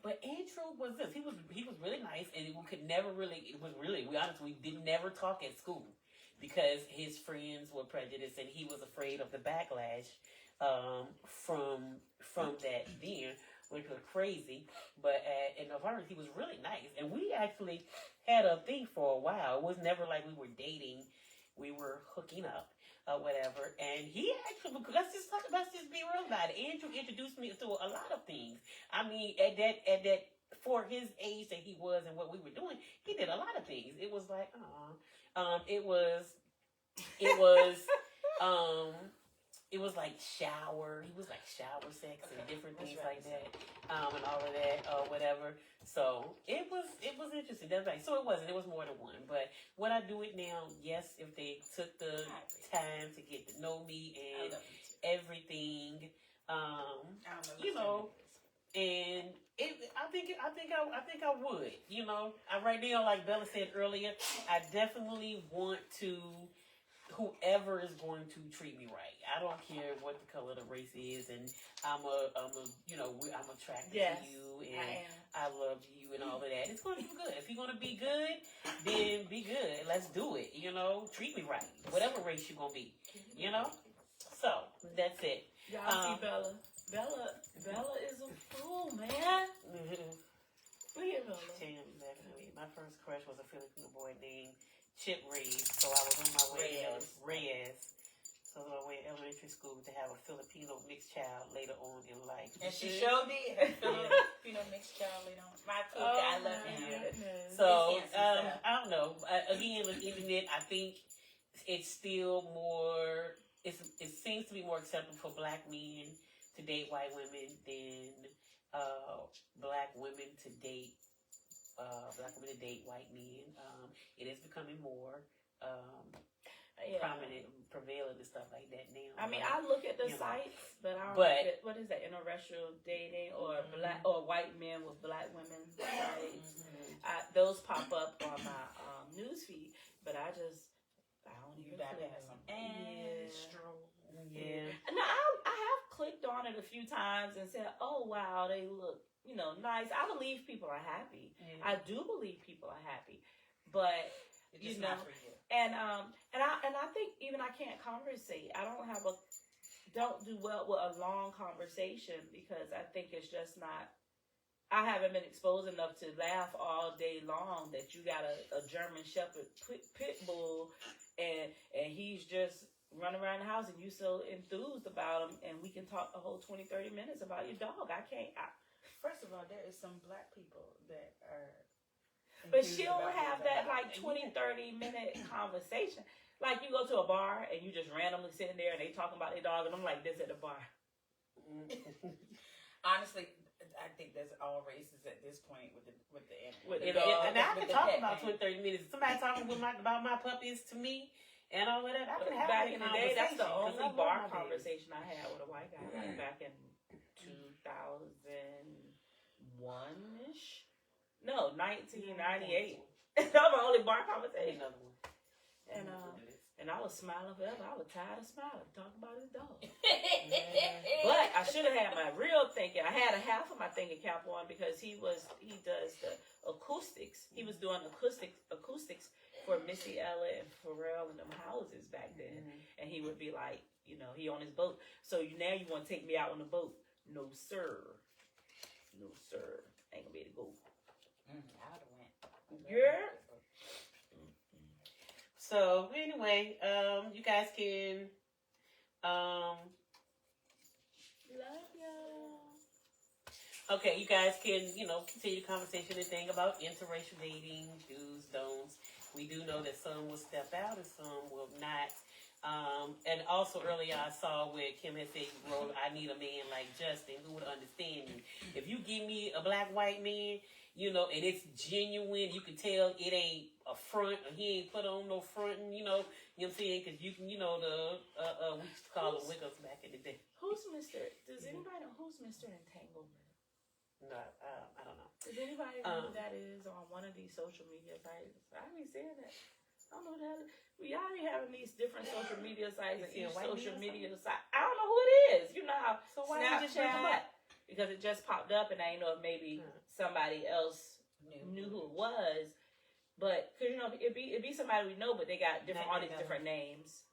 But Andrew was this. He was really nice, and we could never really. It was really. We honestly didn't never talk at school because his friends were prejudiced, and he was afraid of the backlash from that then, which was crazy. But in apartment, he was really nice, and we actually had a thing for a while. It was never like we were dating; we were hooking up. Whatever, and he actually, let's just be real about it. Andrew introduced me to a lot of things. I mean, at that for his age that he was and what we were doing, he did a lot of things. It was like, it was like shower. He was like shower sex and different things like that, and all of that, whatever. So it was interesting. That's right. So it was more than one. But when I do it now, yes, if they took the time to get to know me and everything, you know, and I think I would, you know. Right now, like Bella said earlier, I definitely want to. Whoever is going to treat me right. I don't care what the color of the race is, and I'm attracted to you, and I love you, and all of that. It's going to be good. If you're going to be good, then be good. Let's do it. You know, treat me right. Whatever race you're going to be. You know. So that's it. Y'all see Bella. Bella is a fool, man. Look at Bella. Definitely. My first crush was a Filipino boy named Chip Reed, so I was on my way to Reyes. So I was on my way to elementary school to have a Filipino mixed child later on in life. And she showed me a Filipino mixed child later on. My cook, I love him. So I don't know. Again, with the internet, I think it's still more. It seems to be more acceptable for black men to date white women than black women to date. Black women to date white men. It is becoming more prominent, prevalent, and stuff like that now. I mean, I look at the sites, but I don't look at, what is that, interracial dating or black or white men with black women sites. Those pop up on my news feed, but I don't even have click some Astro. Yeah. Now I have clicked on it a few times and said, "Oh wow, they look." Nice. I believe people are happy. Yeah. I do believe people are happy, but it's just not for you. And I think even I can't conversate. I don't do well with a long conversation because I think it's just not I haven't been exposed enough to laugh all day long that you got a German Shepherd pit bull, and he's just running around the house, and you so enthused about him, and we can talk the whole 20-30 minutes about your dog. I can't. First of all, there is some black people that are. But she'll have that like 20-30 minute conversation. Like you go to a bar and you just randomly sitting there and they talking about their dog, and I'm like this at the bar. Honestly, I think there's all races at this point with the With the the dog. And I with can the talk pet about name. 20-30 minutes. Somebody talking about my puppies to me and all of that. I can have Back that in the day, that's the conversation, 'cause only I love bar my babies. conversation I had with a white guy back in 2001-ish. No, 1998. That was the only bar conversation. Another one. And I was smiling forever. I was tired of smiling, talking about his dog. But I should have had my real thinking. I had a half of my thinking cap on because he does the acoustics. He was doing acoustics for Missy Elliott and Pharrell and them houses back then. And he would be like, he on his boat. So now you want to take me out on the boat? No, sir. No, sir. Ain't gonna be able to go. I would have went. Yeah. So anyway, you guys can Love y'all. okay, you guys can, continue the conversation and thing about interracial dating, do's, don'ts. We do know that some will step out and some will not. And also earlier I saw where Kim had said, "Bro, I need a man like Justin who would understand me. If you give me a black white man, and it's genuine, you can tell it ain't a front, or he ain't put on no front, you know what I'm saying? Because you can, we used to call them wiggles back in the day. Does anybody know who's Mr. Entanglement? No, I don't know. Does anybody know who that is on one of these social media sites? I be saying that. I don't know that. We all be having these different social media sites and each social media site. I don't know who it is. You know how So why don't you just bring them Snapchat, up? because it just popped up and I didn't know if maybe somebody else knew who it was. But because it'd be somebody we know, but they got all these different names.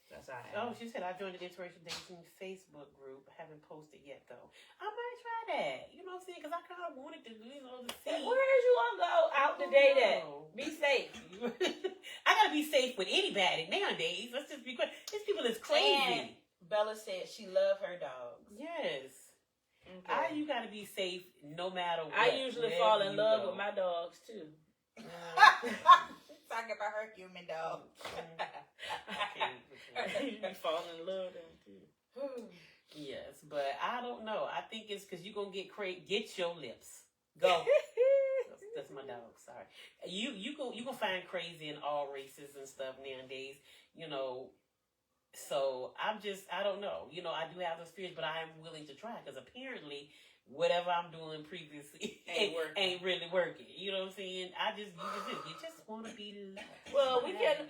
That's all I Oh, she said I joined the interracial dating Facebook group. I haven't posted yet though. I might try that. You know what I'm saying? Because I kind of wanted to, to see. Where is you gonna go out to date at? Be safe. I gotta be safe with anybody nowadays. Let's just be quick. These people is crazy. And Bella said she loved her dogs. Yes. Okay. You gotta be safe no matter what. I usually fall in love with my dogs too. Talking about her human dog. I usually fall in love with them too. Yes, but I don't know. I think it's because you're gonna get your lips. Go. That's my dog. Sorry. You gonna find crazy in all races and stuff nowadays. So I don't know. I do have those fears, but I am willing to try because apparently whatever I'm doing previously ain't really working. You know what I'm saying? You just want to be loved. Well, we can.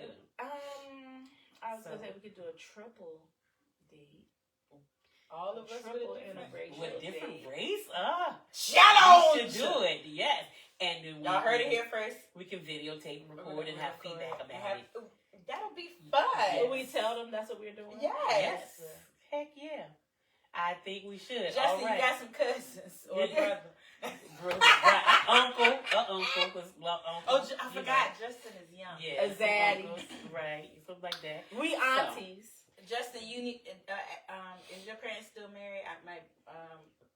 I was gonna say we could do a triple date. All of us Triple with interracial With different date. race? Shout We out! should do it. Yes. And then Y'all heard it here first. We can videotape, record, and have feedback about it. That'll be fun. Will we tell them that's what we're doing? Yes. Heck yeah. I think we should. Justin, All right. you got some cousins or brother. Right. Uncle. Oh, I forgot. Justin is young. Yeah. A zaddy. Right. Something like that. We aunties. Justin, you need. Is your parents still married?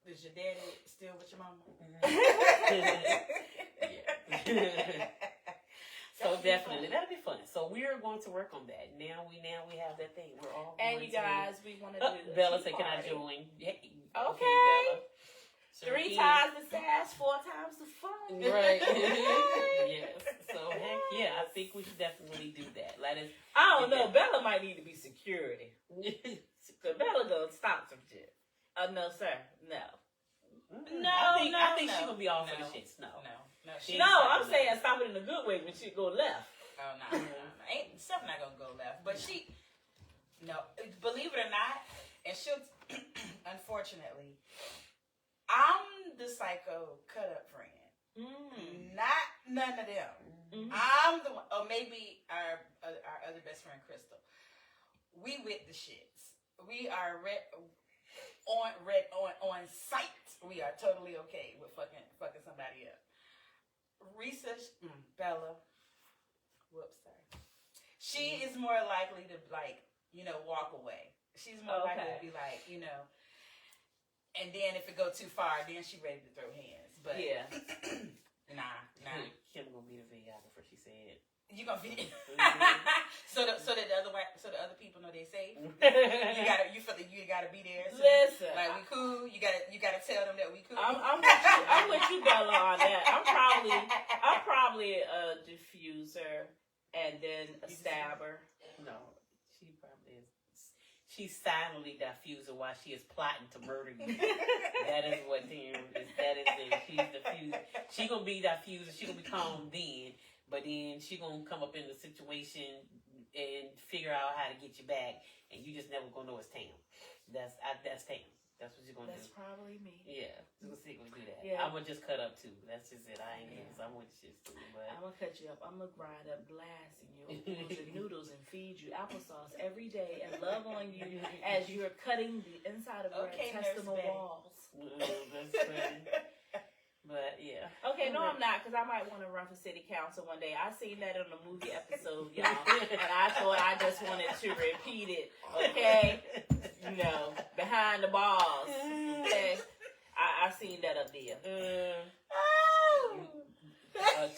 Is your daddy still with your mama? So definitely, that'll be fun. So we're going to work on that. Now we have that thing. We're all. And you guys, we want to do this. Bella said, "Can I join?" Yeah. Okay. Bella. So 3 again- times the sass, 4 times the fun. Right. Yes. So heck yeah, I think we should definitely do that. Let us. I don't know. Bella might need to be security. So Bella gonna stop some shit. No, sir. No. I think she gonna be all for the shits. No. No, I'm saying stop it in a good way when she go left. Oh no. Ain't stuff not gonna go left. But believe it or not, and she'll unfortunately, I'm the psycho cut up friend. Not none of them. I'm the one, or maybe our other best friend Crystal. We with the shits. We are on site We are totally okay with fucking somebody up. Risa, Bella, whoops, sorry. She is more likely to walk away. She's more likely to be like, and then if it go too far, then she ready to throw hands. But yeah, nah. Kim gonna be the videographer. She said. You gonna be so that the other people know they're safe. You feel like you gotta be there. So listen, like we cool. You gotta tell them that we cool. I'm with you, Bella, on that. I'm probably a diffuser and then a stabber. No, she probably is. She's silently diffuser while she is plotting to murder you. That is what Tim is. That is it. She's diffuser. She gonna be diffuser. She gonna be calm then. But then she gonna come up in the situation and figure out how to get you back, and you just never gonna know it's Tam. That's Tam. That's what you're gonna That's do. probably me. Yeah, we'll see gonna do that. Yeah. I'm gonna just cut up too. That's just it. I ain't so I'm with shit too. But I'm gonna cut you up. I'm gonna grind up glass in your oodles and noodles and feed you applesauce every day and love on you as you're cutting the inside of your intestinal Nurse Betty. walls. that's funny. But yeah. Okay, no, I'm not, because I might want to run for city council one day. I seen that on the movie episode, y'all, and I thought I just wanted to repeat it. Okay, behind the bars. Okay, I seen that up there.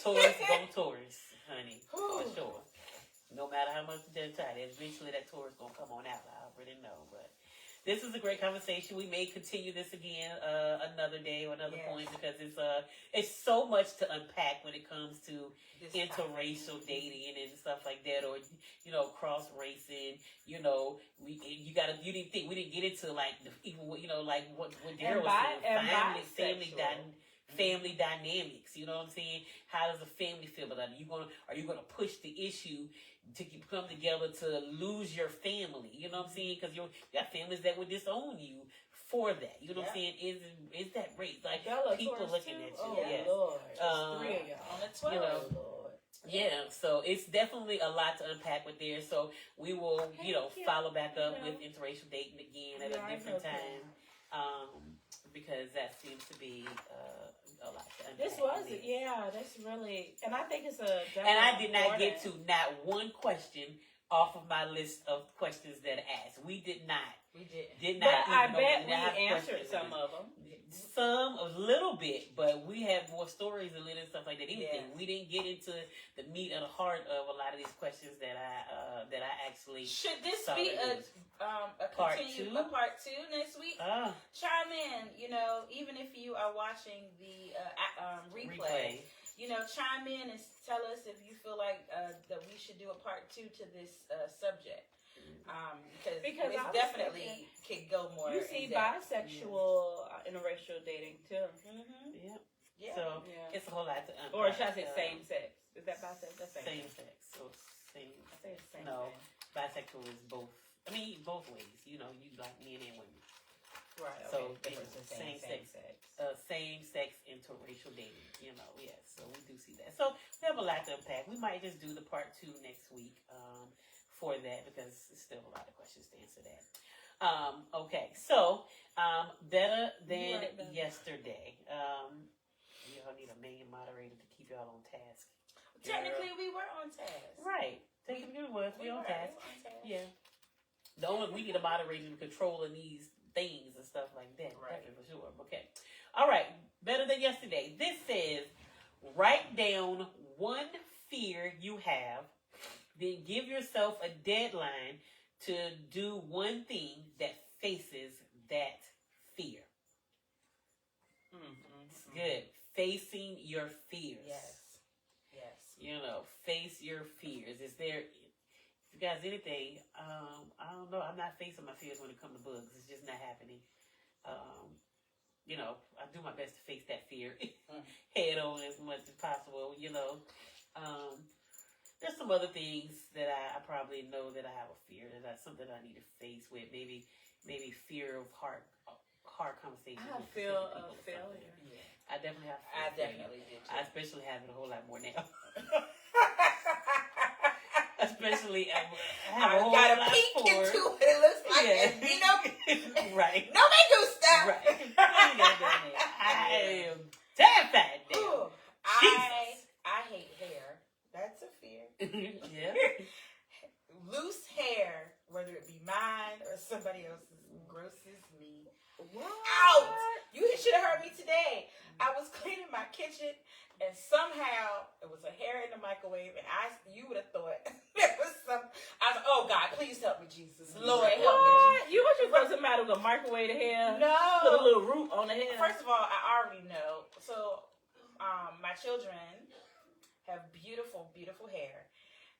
Tourists go tourists, honey, for sure. No matter how much they're tired, eventually that tourist gonna come on out. I already know, but. This is a great conversation. We may continue this again another day or another point because it's so much to unpack when it comes to interracial dating and stuff like that, or cross racing. You didn't think we didn't get into like what Daryl was saying, family dynamics. You know what I'm saying? How does a family feel about it? Are you gonna push the issue to come together to lose your family? You know what I'm saying? Because you got families that would disown you for that. You know what I'm saying? Is that race? Like people looking at you? Oh, yes. Lord. 3 of y'all on the 12. Lord. Yeah, so it's definitely a lot to unpack with there. So we will, follow back up with interracial dating again at a different time. Because that seems to be a lot to unpack. This was it, that's really, and I think it's a. And I did not get to not one question off of my list of questions that I asked. We did not. We didn't. Did not. But I bet we have answered questions. some of them. Some, a little bit, but we have more stories and little stuff like that. Anything. Yeah. We didn't get into the meat and the heart of a lot of these questions that I actually. Should this saw be that a part part two next week? Ah, Chime in. Even if you are watching the replay. Chime in and tell us if you feel like that we should do a part 2 to this subject. Because it definitely could go more. You see bisexual interracial dating too. yeah. Yeah. So it's a whole lot to unpack. Or should I say same sex? Is that bisexual? That's Same sex. So same. I say it's same No, sex. bisexual is both. I mean, both ways. You like men and women. Right. So, okay. Difference in same sex. Same sex interracial dating. Yes. So we do see that. So we have a lot to unpack. We might just do the part 2 next week for that because there's still a lot of questions to answer that. Okay. So better than yesterday. Y'all need a main moderator to keep y'all on task. Technically, we were on task. Right. Technically, we on task. on task. Yeah. We need a moderator to controlling these things and stuff like that. Right. Definitely for sure. Okay. All right. Better than yesterday. This says, write down one fear you have, then give yourself a deadline to do one thing that faces that fear. It's good. Facing your fears. Yes. Face your fears. Is there... You guys, anything, I don't know. I'm not facing my fears when it comes to bugs. It's just not happening. I do my best to face that fear head on as much as possible. There's some other things that I probably know that I have a fear. That's something I need to face with. Maybe fear of hard conversations. I have with fear specific of people or failure. something. I definitely have fear I of failure. definitely did. I especially have it a whole lot more now. Especially, I have a whole got lot a peek for into what it looks like. Yeah. And, right. no me gusta. Right. I am terrified now. Ooh, Jesus. I hate hair. That's a fear. Yeah. Loose hair, whether it be mine or somebody else's, grosses me out. You should have heard me today. I was cleaning my kitchen and somehow it was a hair in the microwave, and you would have thought there was some. I was like, oh God, please help me, Jesus. Lord, help me, Jesus. You what you supposed to matter with microwave the hair? No. Put a little root on the hair. First of all, I already know. So, my children have beautiful, beautiful hair.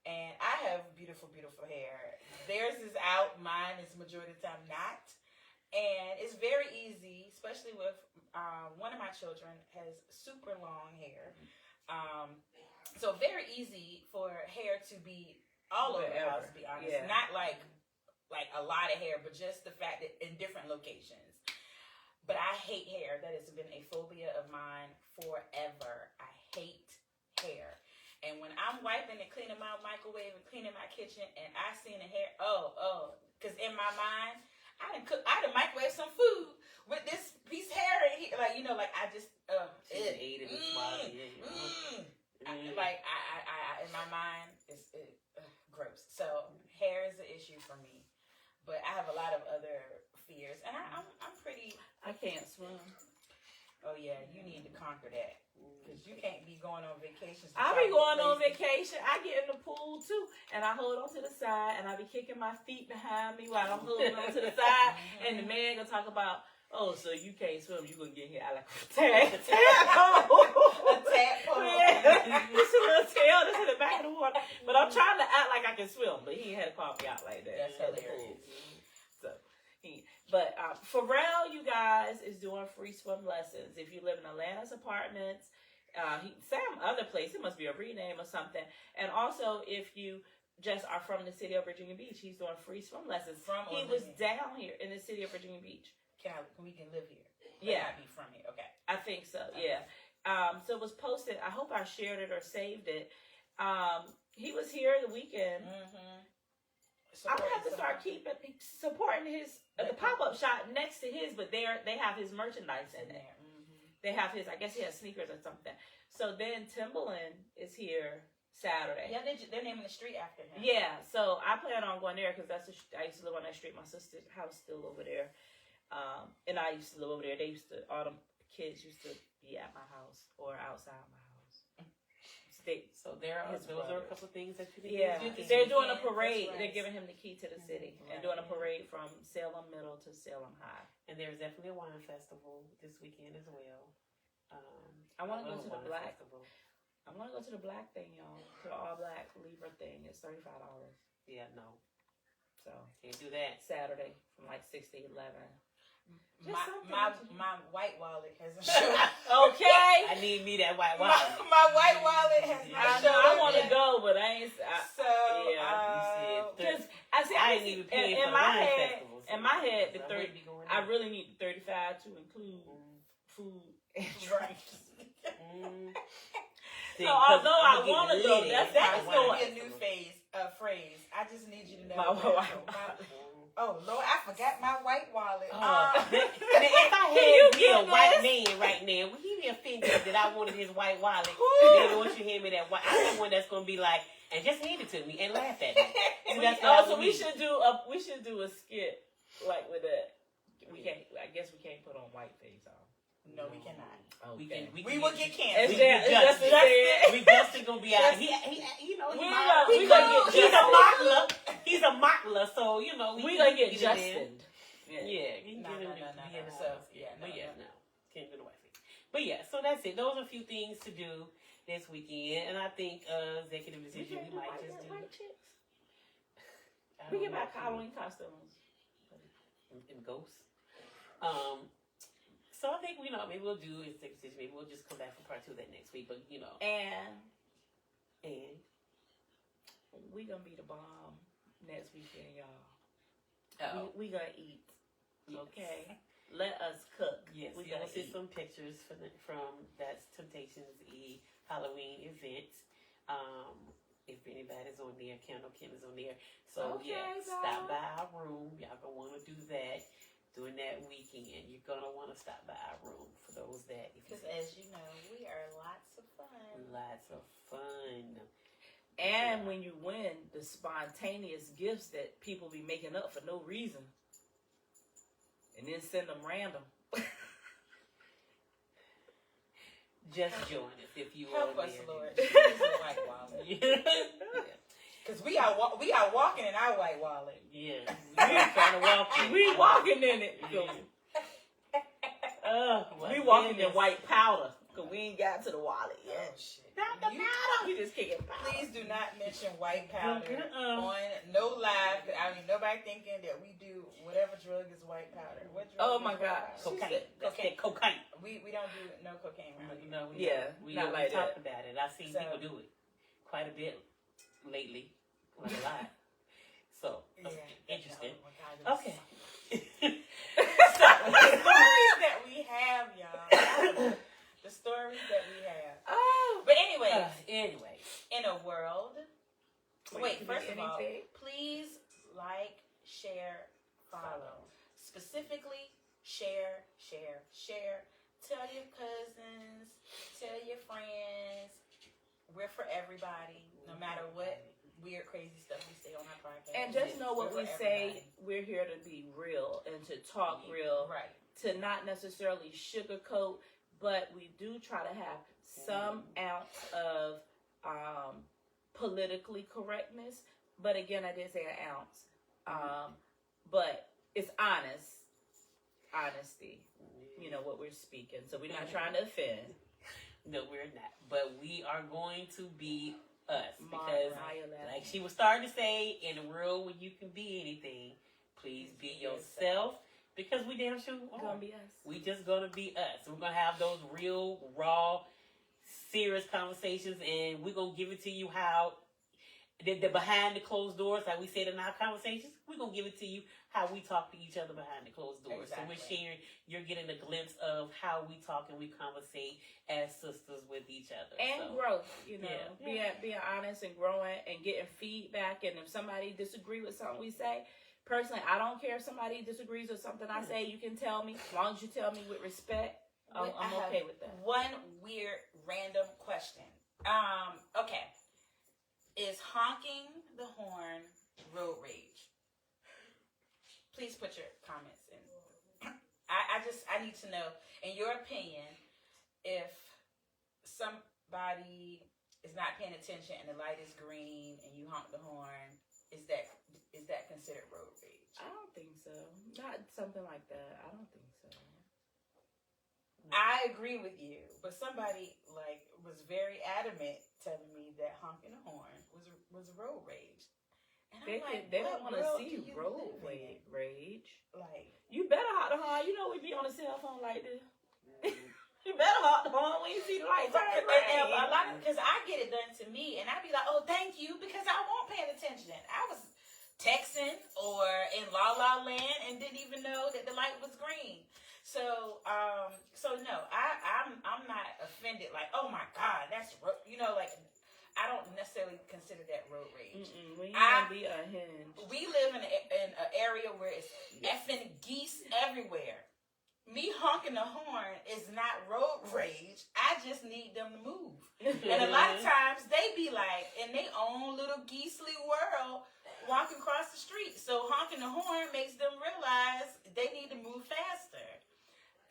And I have beautiful, beautiful hair. Theirs is out. Mine is majority of the time not. And it's very easy, especially with one of my children has super long hair. So very easy for hair to be all over the house, to be honest. Yeah. Not like a lot of hair, but just the fact that in different locations. But I hate hair. That has been a phobia of mine forever. I hate hair. And when I'm wiping and cleaning my microwave and cleaning my kitchen and I seen a hair, because in my mind, I done microwave some food with this piece of hair in here. Like, I just, She ate it and swallowed it. In my mind, it's gross. So hair is an issue for me. But I have a lot of other fears. And I'm pretty. I can't swim. Oh, yeah, you need to conquer that. Because you can't be going on vacations. I be going on vacation. I get in the pool too, and I hold on to the side, and I be kicking my feet behind me while I'm holding on to the side. And the man gonna talk about, oh, so you can't swim? You gonna get here? I like tadpole. A tadpole. Yeah, this a little tail that's in the back of the water. But I'm trying to act like I can swim, but he ain't had to call me out like that. That's hilarious. So, Pharrell, you guys, is doing free swim lessons. If you live in Atlanta's apartments, some other place, it must be a rename or something. And also, if you just are from the city of Virginia Beach, he's doing free swim lessons. He was down here in the city of Virginia Beach. We can live here. Yeah. Not be from here. Okay. I think so, yeah. So it was posted. I hope I shared it or saved it. He was here the weekend. Mm-hmm. I'm gonna have to start supporting his the pop-up shop next to his, but they have his merchandise in there. Mm-hmm. They have his, I guess he has sneakers or something. So then Timbaland is here Saturday. Yeah, they're naming the street after him. Yeah, so I plan on going there because I used to live on that street. My sister's house still over there, and I used to live over there. All the kids used to be at my house or outside my house. So those are a couple of things that you can do. They're doing a parade. Right. They're giving him the key to the city and doing a parade from Salem Middle to Salem High. And there's definitely a wine festival this weekend as well. I want to go to the black. Festival. I want to go to the black thing, y'all. To the all black Libra thing. It's $35. Yeah, no, So can't do that. Saturday from like 6 to 11. My white wallet hasn't shown. Okay. I need me that white wallet. My white wallet has not shown. I want to go, but I ain't. Because I ain't even paying in for the my wine head. festival. In my head, the So 30. going I there. really need the 35 to include food and drinks. See, So 'cause although I'm I gonna want to get go, litty that's at the going. wine Be a new festival. phrase. I just need you to know. My Lord, I forgot my white wallet. Now, if I you had me a get white this? man right now, would he be offended that I wanted his white wallet? Then once you hand me that white, I'm the one that's gonna be like, and just hand it to me and laugh at me. See, that's what I so would we need. should do a skit like with that. We can't. I guess we can't put on white face on. No, we cannot. Okay. We will get It's canceled. Justin gonna be out. He We he's gonna get a mockler. He's a mockler, so we gonna get Justin. Yeah, No. Can't do the white face. But yeah, so that's it. Those are a few things to do this weekend, and I think executive decision we might just do. We get back Halloween costumes. And ghosts. So I think maybe we'll do executive decision. Maybe we'll just come back for part 2 of that next week. But And we gonna be the bomb next weekend, y'all. Oh. We gonna eat. Okay. Let us cook. Yes, we y'all gonna see eat. some pictures from that Temptations E Halloween event. If anybody's on there, Candle Kim is on there. So Okay, yeah, bye. stop by our room. Y'all gonna want to do that. during that weekend, you're gonna want to stop by our room for those that. Because as you know, we are lots of fun. Lots of fun. And when you win, the spontaneous gifts that people be making up for no reason, and then send them random. Just join us if you Help are us, there. Lord. Please, white wallet. Yeah. Because we are walking in our white wallet. Yeah. We're trying to walk in. We walking in it. Yeah. Oh, We walking in white powder because we ain't got to the wallet Oh, yet. shit. Not the powder. We just kicking powder. Please do not mention white powder Uh-uh. on no live. I mean, nobody thinking that we do whatever drug is white powder. What drug Oh is my white God. powder? Cocaine. That's Cocaine. that cocaine. We don't do no cocaine around here. No, Yeah, we not like talked that. about it. I've seen So- people do it quite a bit lately, like a lot. So interesting. Oh my God, Okay. So, the stories that we have, y'all. The stories that we have. Oh. But anyways, Anyway, in a world. Wait, Wait, first of all, anything? please like, share, follow. Specifically, share. Tell your cousins, tell your friends. We're for everybody, no matter what weird, crazy stuff we say on our podcast. And just know what We're we for say, everybody. we're here to be real and to talk real, Right. to not necessarily sugarcoat, but we do try to have some ounce of politically correctness. But again, I did say an ounce. But it's honesty, you know, what we're speaking. So we're not trying to offend. no, we're not. But we are going to be us Maya because, Lab. like she was starting to say, in a world where you can be anything, please be yourself. Because we damn sure We're are. gonna be us. We just gonna be us. We're gonna have those real, raw, serious conversations, and we're gonna give it to you how the behind the closed doors, like we said in our conversations. We're gonna give it to you how we talk to each other behind the closed doors. So we're Exactly. sharing. You're getting a glimpse of how we talk and we conversate as sisters with each other. And So, growth, you know, Yeah. being honest and growing and getting feedback. And if somebody disagree with something we say, personally, I don't care if somebody disagrees with something I say. You can tell me, as long as you tell me with respect. I'm I have okay with that. One weird random question. Okay. Is honking the horn road rage? Please put your comments in. I need to know, in your opinion, if somebody is not paying attention and the light is green and you honk the horn, is that considered road rage? I don't think so. Not something like that. I don't think so. I agree with you, but somebody was very adamant telling me that honking the horn was road rage. And I'm like, They what don't want to world see do you you road live in? rage. Like, You better hot the horn. You know we be on the cell phone like this. You better hot the horn when you see the lights. and a lot of, because I get it done to me, and I be like, oh, thank you, because I won't pay attention. I was texting or in La La Land and didn't even know that the light was green. So no, I'm not offended. Like, oh my God, that's like I don't necessarily consider that road rage. We ain't gonna be unhinged. We live in an area where it's effing geese everywhere. Me honking the horn is not road rage. I just need them to move. And a lot of times they be like in their own little geesely world walking across the street. So honking the horn makes them realize they need to move faster.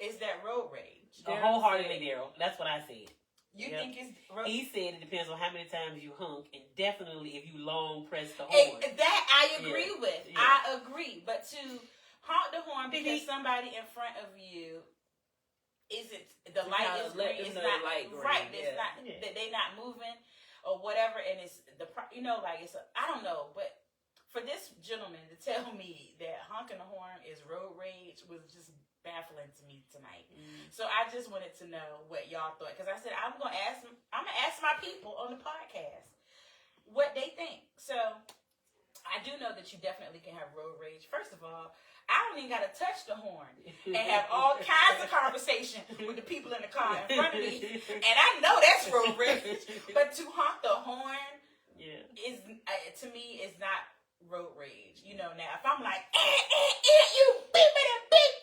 Is that road rage? wholeheartedly, Daryl. That's what I said. You Yep. think it's road He said it depends on how many times you honk, and definitely if you long press the rage? horn. That I agree with. Yeah. I agree. But to honk the horn because somebody in front of you isn't the You light gotta is let green. them It's know not the light green, right. It's yeah. not that they not moving or whatever. And it's I don't know. But for this gentleman to tell me that honking the horn is road rage was just baffling to me tonight. So I just wanted to know what y'all thought, because I said I'm gonna ask my people on the podcast what they think. So I do know that you definitely can have road rage. First of all, I don't even gotta touch the horn and have all kinds of conversation with the people in the car in front of me, and I know that's road rage. But to honk the horn is to me is not road rage. Now if I'm like you beep it and beep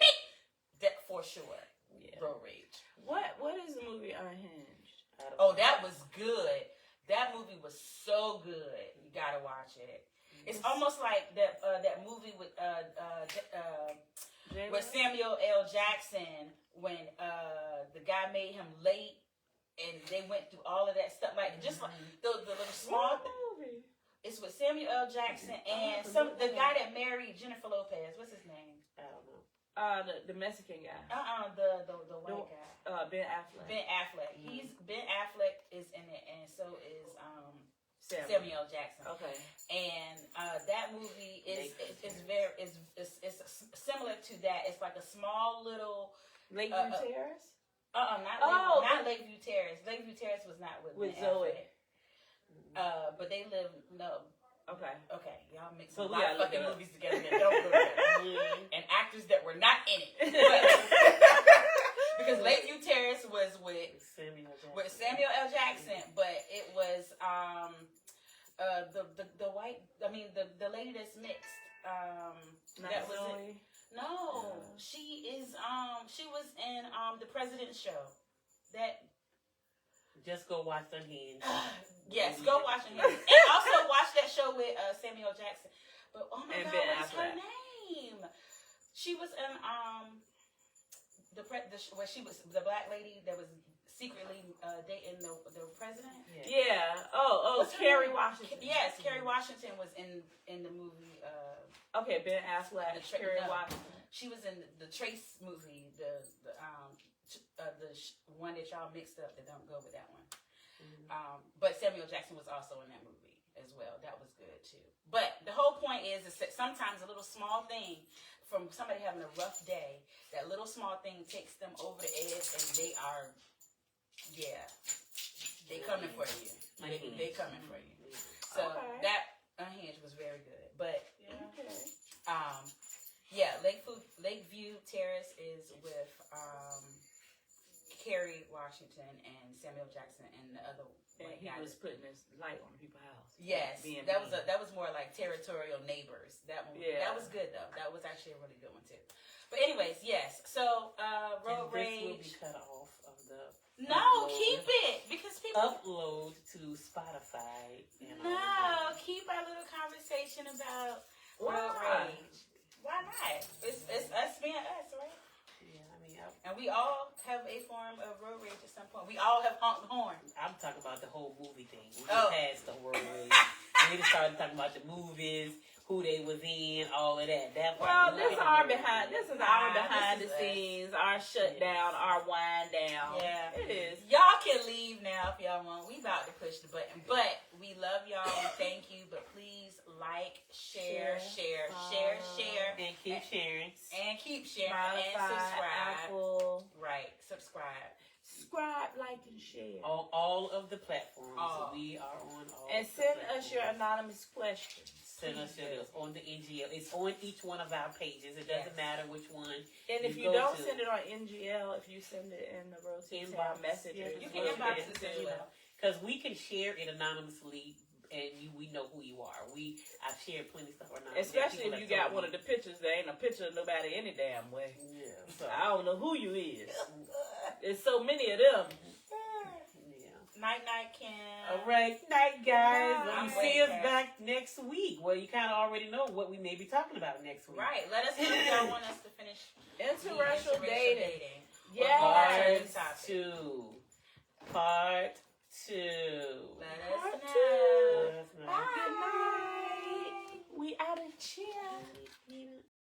for sure. Yeah. Road Rage. What is the movie Unhinged? I don't Oh, know. that was good. That movie was so good. You gotta watch it. It's almost like that movie with J-Lo? with Samuel L. Jackson when the guy made him late and they went through all of that stuff. Like just like the little small. What movie? It's with Samuel L. Jackson and the guy that married Jennifer Lopez. What's his name? I don't know. The Mexican guy. The white guy. Ben Affleck. Ben Affleck. Ben Affleck is in it, and so is Samuel. Samuel Jackson. Okay. And that movie is similar to that. It's like a small little Lakeview Terrace? not Lakeview Terrace. Lakeview Terrace was not with Ben Zoe. Affleck. But they live Okay. Okay, y'all mix So a we lot gotta of look fucking it up. movies together that don't go together. And actors that were not in it. Because Lakeview Terrace was with Samuel L. Jackson, but it was the white. I mean the lady that's mixed. Not That was Zoe. no, she is. She was in The President's Show. That. Just go watch Unhinged. Yes, go watch it. And also watch that show with Samuel Jackson. But oh my And God, Ben what's her Affleck. name? She was in where she was the black lady that was secretly dating the president. Yeah. Oh, What's her Kerry name? Washington. Yes, Kerry Washington was in the movie. Okay, Ben Affleck, Kerry Washington. She was in the Trace movie, the one that y'all mixed up that don't go with that one. But Samuel Jackson was also in that movie as well. That was good too. But the whole point is that sometimes a little small thing from somebody having a rough day, that little small thing takes them over the edge, and they coming for you. They coming for you. So that Unhinged was very good. But Lakeview Terrace is with Kerry Washington and Samuel Jackson and the other And white he guy. was putting his light on people's house. Yes, Being that mean. was more like Territorial Neighbors. That one, Yeah. that was good though. That was actually a really good one too. But anyways, yes. So Road This will be Rage. cut off of the No, upload. keep it because people. Upload to Spotify. And all of No, that. keep our little conversation about Road Why? Rage. Why not? It's us being us, right? Yeah, I mean, And we all have a form of road rage at some point. We all have honked the horn. I'm talking about the whole movie thing. We Oh. passed the word. We just started talking about the movies, who they was in, all of that. That Well, part, this is our behind the This is scenes, our shutdown, our wind down. Yeah. It is. Y'all can leave now if y'all want. We about to push the button. But we love y'all. We thank you. But please like, share. And keep sharing. And keep sharing. And Spotify, subscribe. Apple. Right. Subscribe. Subscribe, like, and share. On all of the platforms. All. We are on all And of the send us your platforms. anonymous questions. Send us yours on the NGL. It's on each one of our pages. It doesn't Yes. matter which one. And if You you go don't to- send it on NGL, if you send it in the Rotate Inbox. messages, Yeah, You can we'll inbox get us to as you. well. Because we can share it anonymously, and we know who you are. I've shared plenty of stuff anonymously. Especially People if you have got told one me. of the pictures, there ain't a picture of nobody any damn way. Yeah. So, I don't know who you is. There's so many of them. yeah. Night, Kim. All right, night, guys. I'm Let me see us waiting. back next week. Well, you kind of already know what we may be talking about next week. Right. Let us know if y'all want us to finish Interracial the dating. Yes. Part 2. Part 2. Let us Part know. two. Let us know. Bye. Good night. We out of cheer.